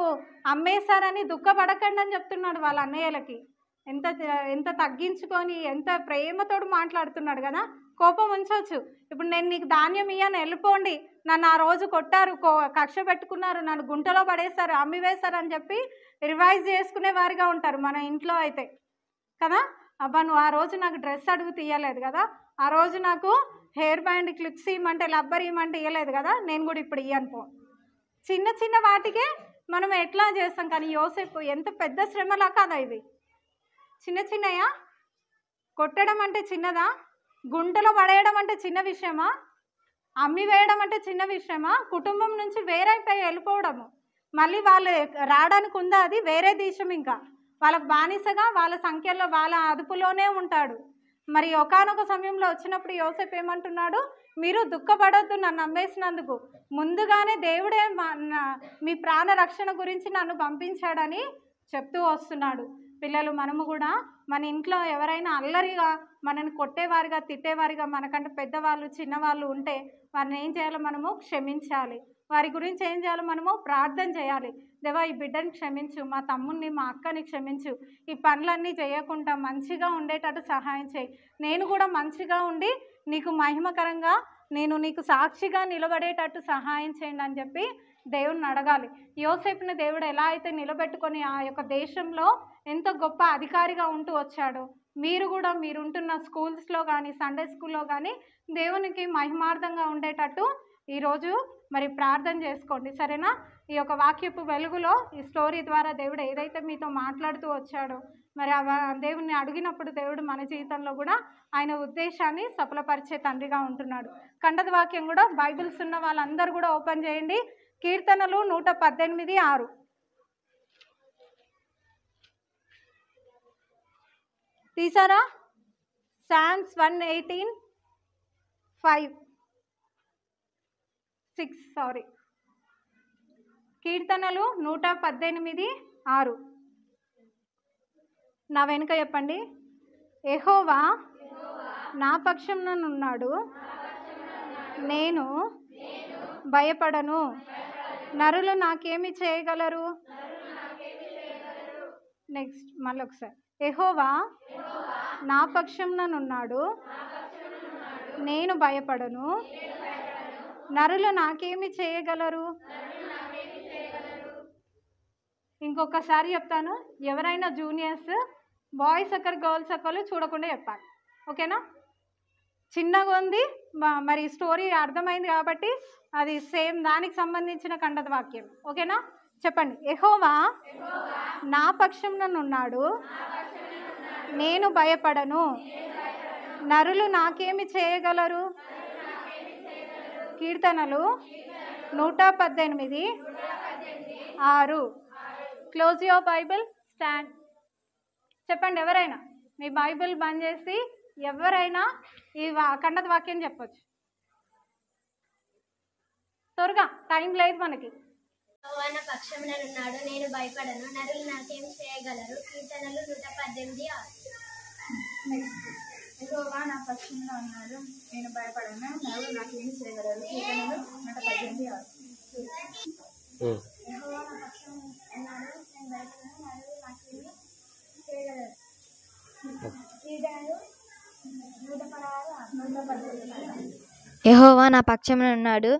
అమ్మేశారని దుఃఖపడకండి అని చెప్తున్నాడు వాళ్ళ అన్నయ్యలకి. ఎంత తగ్గించుకొని ఎంత ప్రేమతోడు మాట్లాడుతున్నాడు కదా. కోపం ఉంచవచ్చు. ఇప్పుడు నేను నీకు ధాన్యం ఇయ్యను, వెళ్ళిపోండి, నన్ను ఆ రోజు కొట్టారు, కక్ష పెట్టుకున్నారు, నన్ను గుంటలో పడేశారు, అమ్మివేశారు అని చెప్పి రివైజ్ చేసుకునే వారిగా ఉంటారు మన ఇంట్లో అయితే కదా. అబ్బా నువ్వు ఆ రోజు నాకు డ్రెస్ అడుగు తీయలేదు కదా, ఆ రోజు నాకు హెయిర్ బ్యాండ్ క్లిప్స్ ఇవ్వమంటే రబ్బర్ ఇవ్వమంటే ఇవ్వలేదు కదా, నేను కూడా ఇప్పుడు ఇయ్యను పో. చిన్న చిన్న వాటికే మనం ఎట్లా చేస్తాం. కానీ యోసేపు ఎంత పెద్ద శ్రమలా కాదా ఇది? చిన్న చిన్నయా? కొట్టడం అంటే చిన్నదా? గుంటలో పడేయడం అంటే చిన్న విషయమా? అమ్మి వేయడం అంటే చిన్న విషయమా? కుటుంబం నుంచి వేరైపోయి వెళ్ళిపోవడము, మళ్ళీ వాళ్ళు రావడానికి ఉందా? అది వేరే దేశం. ఇంకా వాళ్ళకు బానిసగా వాళ్ళ సంఖ్యలో వాళ్ళ అదుపులోనే ఉంటాడు. మరి ఒకానొక సమయంలో వచ్చినప్పుడు యోసేపు ఏమంటున్నాడు, మీరు దుఃఖపడొద్దు నన్ను అమ్మేసినందుకు, ముందుగానే దేవుడే మీ ప్రాణ రక్షణ గురించి నన్ను పంపించాడని చెప్తూ వస్తున్నాడు. పిల్లలు, మనము కూడా మన ఇంట్లో ఎవరైనా అల్లరిగా మనని కొట్టేవారిగా తిట్టేవారిగా మనకంటే పెద్దవాళ్ళు చిన్నవాళ్ళు ఉంటే వారిని ఏం చేయాలో మనము క్షమించాలి. వారి గురించి ఏం చేయాలో మనము ప్రార్థన చేయాలి. దేవా, ఈ బిడ్డని క్షమించు, మా తమ్ముడిని మా అక్కని క్షమించు, ఈ పనులన్నీ చేయకుండా మంచిగా ఉండేటట్టు సహాయం చేయి, నేను కూడా మంచిగా ఉండి నీకు మహిమకరంగా నేను నీకు సాక్షిగా నిలబడేటట్టు సహాయం చేయండి అని చెప్పి దేవుణ్ణి అడగాలి. యోసేపుని దేవుడు ఎలా అయితే నిలబెట్టుకొని ఆ యొక్క దేశంలో ఎంతో గొప్ప అధికారిగా ఉంటూ వచ్చాడో, మీరు కూడా మీరుంటున్న స్కూల్స్లో కానీ సండే స్కూల్లో కానీ దేవునికి మహిమార్థంగా ఉండేటట్టు ఈరోజు మరి ప్రార్థన చేసుకోండి, సరేనా? ఈ యొక్క వాక్యపు వెలుగులో ఈ స్టోరీ ద్వారా దేవుడు ఏదైతే మీతో మాట్లాడుతూ వచ్చాడో మరి దేవుణ్ణి అడిగినప్పుడు దేవుడు మన జీవితంలో కూడా ఆయన ఉద్దేశాన్ని సఫలపరిచే తండ్రిగా ఉంటున్నాడు. కంటద వాక్యం కూడా బైబిల్స్ ఉన్న వాళ్ళందరూ కూడా ఓపెన్ చేయండి. కీర్తనలు 118:6. తీసారా? సామ్స్ 118:6 కీర్తనలు 118:6. నా వెనుక చెప్పండి. యెహోవా నా పక్షంనున్నాడు, నేను భయపడను, నరులు నాకేమి చేయగలరు. నెక్స్ట్ మళ్ళీ ఒకసారి. యెహోవా నా పక్షంనున్నాడు, నేను భయపడను, నరులు నాకేమి చేయగలరు. ఇంకొకసారి చెప్తాను. ఎవరైనా జూనియర్స్ బాయ్స్ ఒకరు గర్ల్స్ ఒకరు చూడకుండా చెప్పాలి, ఓకేనా? చిన్నగా ఉంది మరి స్టోరీ అర్థమైంది కాబట్టి అది సేమ్ దానికి సంబంధించిన కంటద వాక్యం, ఓకేనా? చెప్పండి. యెహోవా నా పక్షంనున్నాడు, నేను భయపడను, నరులు నాకేమి చేయగలరు. కీర్తనలు 118:6. Close your Bible, stand. చెప్పండి. ఎవరైనా మీ బైబిల్ బంద్ చేసి ఎవరైనా ఈ కంటద వాక్యం చెప్పొచ్చు. త్వరగా, టైం లేదు మనకి.
యెహోవా నా పక్షముననున్నాడు, నేను భయపడను, నరులు నాకేమి చేయగలరు. కీర్తనలు 118:6.
యెహోవా నా పక్షంలో ఉన్నాడు, నేను భయపడను, నరులు నాకేమి చేయగలరు. కీర్తనలు 118:6.
యెహోవా నా పక్షం ఉన్నాడు, నేను భయపడను, నరులు నాకేమి చేయగలరు. కీర్తనలు 116:6.
యెహోవా నా పక్షమున ఉన్నాడు,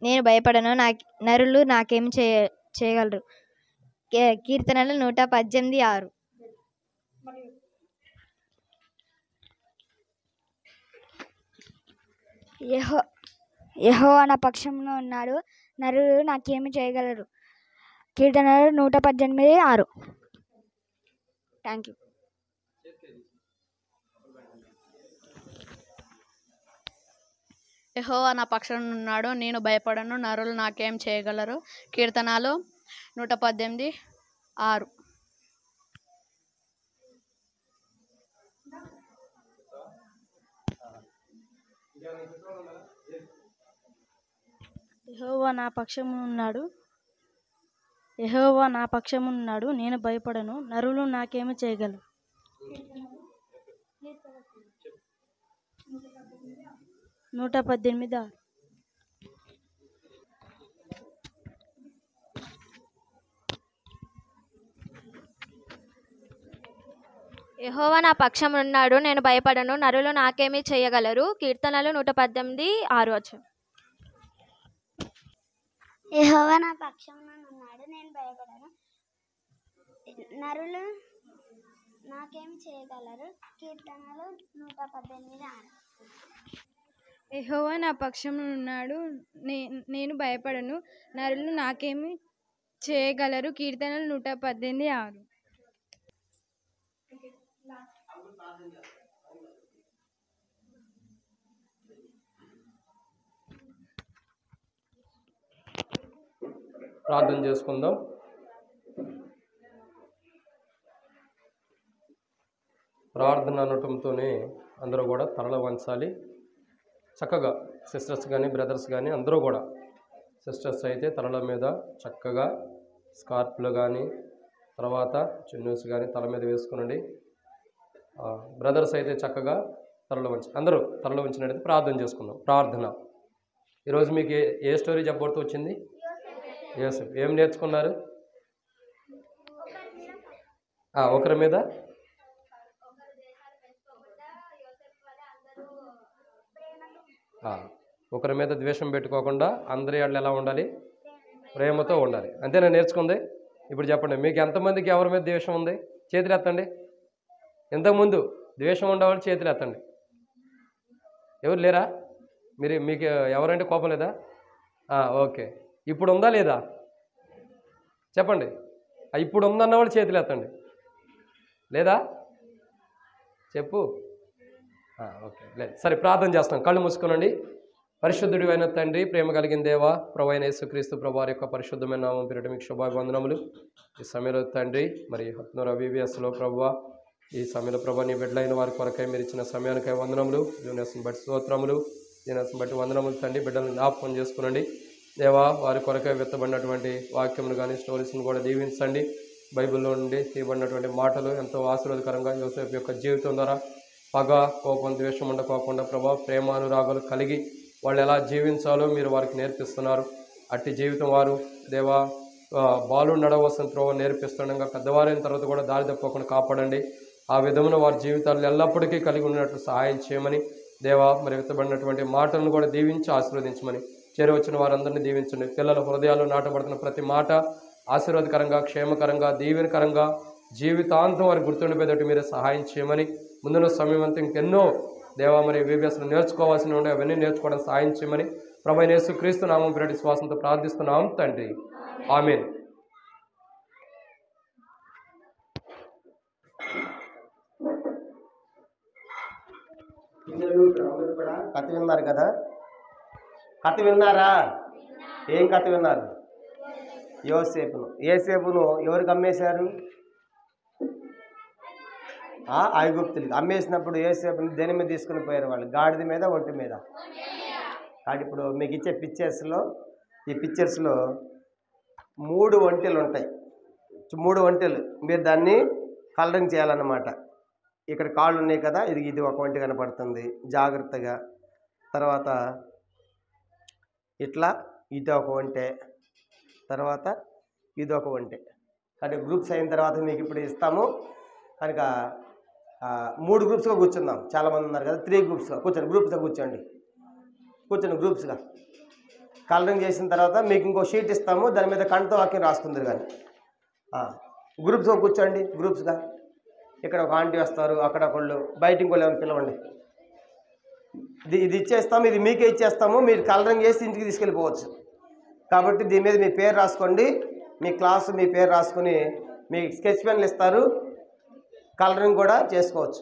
నేను భయపడను, నరులు నాకేమి చేయగలరు. కీర్తనలు 118:6.
యెహోవా నా పక్షంలో ఉన్నాడు, నరులు నాకేమి చేయగలరు. కీర్తనలు 118:6. Thank you.
యెహోవా నా పక్షాన ఉన్నాడు, నేను భయపడను, నరులు నాకేం చేయగలరు. కీర్తనాలు 118:6.
యెహోవా నా పక్షమునున్నాడు, యెహోవా నా పక్షమునున్నాడు, నేను భయపడను, నరులు నాకేమి చేయగలరు. 118:6.
యెహోవా నా పక్షమునున్నాడు, నేను భయపడను, నరులు నాకేమి చేయగలరు. కీర్తనలు 118:6.
యెహోవా నా పక్షముననున్నాడు, నేను భయపడను, నరులు నాకేమి చేయగలరు. కీర్తనలు 118:6.
యెహోవా నా పక్షమునున్నాడు, నేను భయపడను, నరులు నాకేమి చేయగలరు. కీర్తనలు 118:6.
ప్రార్థన చేసుకుందాం. ప్రార్థన అనటంతోనే అందరూ కూడా తరల వంచాలి. చక్కగా సిస్టర్స్ కానీ బ్రదర్స్ కానీ అందరూ కూడా, సిస్టర్స్ అయితే తలల మీద చక్కగా స్కార్ప్లు కానీ తర్వాత చున్నూస్ కానీ తల మీద వేసుకునండి. బ్రదర్స్ అయితే చక్కగా తరల వంచి అందరూ తరల వంచినట్టు ప్రార్థన చేసుకుందాం. ప్రార్థన. ఈరోజు మీకు ఏ స్టోరీ చెప్పబడుతూ వచ్చింది? యోసేపు. ఏం నేర్చుకున్నారు? ఒకరి మీద ఒకరి మీద ద్వేషం పెట్టుకోకుండా అందరి వాళ్ళు ఎలా ఉండాలి? ప్రేమతో ఉండాలి. అంతేనా నేర్చుకుంది? ఇప్పుడు చెప్పండి, మీకు ఎంతమందికి ఎవరి మీద ద్వేషం ఉంది? చేతులు ఎత్తండి. ఇంతకుముందు ద్వేషం ఉండేవాళ్ళు చేతులు ఎత్తండి. ఎవరు లేరా? మీకు ఎవరంటే కోపం లేదా? ఓకే. ఇప్పుడు ఉందా లేదా చెప్పండి. ఇప్పుడు ఉందన్న వాళ్ళు చేతులు ఎత్తండి. లేదా చెప్పు. ఓకే, లేదు. సరే, ప్రార్థన చేస్తాం. కళ్ళు మూసుకోనండి. పరిశుద్ధుడి అయిన తండ్రి, ప్రేమ కలిగిన దేవా, ప్రభు అయిన యేసుక్రీస్తు ప్రభు వారి యొక్క పరిశుద్ధమైన నామం పేరిట మీకు శుభాభివందనములు. ఈ సమయంలో తండ్రి, మరి హత్నూర్ VBSలో ప్రభువా, ఈ సమయంలో ప్రభు నీ బిడ్డలైన వారి కొరకై మీరు ఇచ్చిన సమయానికై వందనములు. జూనియర్స్ని బట్టి స్తోత్రములు, జూనియర్స్ని బట్టి వందనములు తండ్రి. బిడ్డలను జ్ఞాపకం చేసుకునండి దేవా. వారి కొరకై విత్తబడినటువంటి వాక్యములు కానీ స్టోరీస్ని కూడా దీవించండి. బైబిల్లో నుండి తీయబడినటువంటి మాటలు ఎంతో ఆశీర్వాదకరంగా యోసేపు యొక్క జీవితం ద్వారా పగ, కోపం, ద్వేషం ఉండకోకుండా ప్రభా ప్రేమానురాగాలు కలిగి వాళ్ళు ఎలా జీవించాలో మీరు వారికి నేర్పిస్తున్నారు. అట్టి జీవితం వారు దేవా బాలు నడవలసిన త్రోవ నేర్పిస్తుండగా పెద్దవారైన తర్వాత కూడా దారి తప్పకుండా కాపాడండి. ఆ విధమున వారి జీవితాలు ఎల్లప్పటికీ కలిగి ఉన్నట్లు సహాయం చేయమని దేవా, మరి విత్తబడినటువంటి మాటలను కూడా దీవించి ఆశీర్వదించమని, చేరవచ్చిన వారందరినీ దీవించండి. పిల్లల హృదయాలు నాటబడుతున్న ప్రతి మాట ఆశీర్వాదకరంగా, క్షేమకరంగా, దీవెనకరంగా జీవితాంతం వారికి గుర్తుండిపోయేటట్టు మీరే సహాయం చేయమని, ముందున్న సమయం అంతా ఇంకెన్నో దేవా మరి VBSలో నేర్చుకోవాల్సి ఉండే అవన్నీ నేర్చుకోవడం సహాయం చేయమని ప్రభు అయిన యేసుక్రీస్తు నామం పేరిట విశ్వాసంతో ప్రార్థిస్తున్నాం తండ్రి. ఆమేన్.
కథ విన్నారు కదా? కథ విన్నారా? ఏం కథ విన్నారు? యోసేపును ఎవరికి అమ్మేశారు? ఐగుప్తులకి అమ్మేసినప్పుడు యోసేపుని దేని మీద తీసుకుని పోయారు వాళ్ళు? గాడిద మీద, ఒంటి మీద. కాబట్టి ఇప్పుడు మీకు ఇచ్చే ఈ పిక్చర్స్లో 3 ఒంటెలు ఉంటాయి. 3 ఒంటెలు మీరు దాన్ని కలరింగ్ చేయాలన్నమాట. ఇక్కడ కాళ్ళు ఉన్నాయి కదా, ఇది ఒక ఒంటె కనపడుతుంది జాగ్రత్తగా. తర్వాత ఇట్లా ఇది ఒక ఒంటె, తర్వాత ఇది ఒక ఒంటె. కాబట్టి గ్రూప్స్ అయిన తర్వాత మీకు ఇప్పుడు ఇస్తాము కనుక 3 గ్రూప్స్గా కూర్చుందాం. చాలామంది ఉన్నారు కదా, 3 గ్రూప్స్గా కూర్చోండి. గ్రూప్స్గా కూర్చోండి గ్రూప్స్గా. కలరింగ్ చేసిన తర్వాత మీకు ఇంకో షీట్ ఇస్తాము, దాని మీద కంటతో వాక్యం రాసుకుందరు. కానీ గ్రూప్స్గా కూర్చోండి. గ్రూప్స్గా ఇక్కడ ఒక ఆంటీ వస్తారు, అక్కడ ఒకళ్ళు, బయట ఇంకోళ్ళు ఏమైనా పిలవండి. ఇది ఇచ్చేస్తాము, ఇది మీకే ఇచ్చేస్తాము. మీరు కలరింగ్ చేసి ఇంటికి తీసుకెళ్ళిపోవచ్చు. కాబట్టి దీని మీద మీ పేరు రాసుకోండి. మీ క్లాసు మీ పేరు రాసుకొని మీకు స్కెచ్ పెన్లు ఇస్తారు, కలరింగ్ కూడా చేసుకోవచ్చు.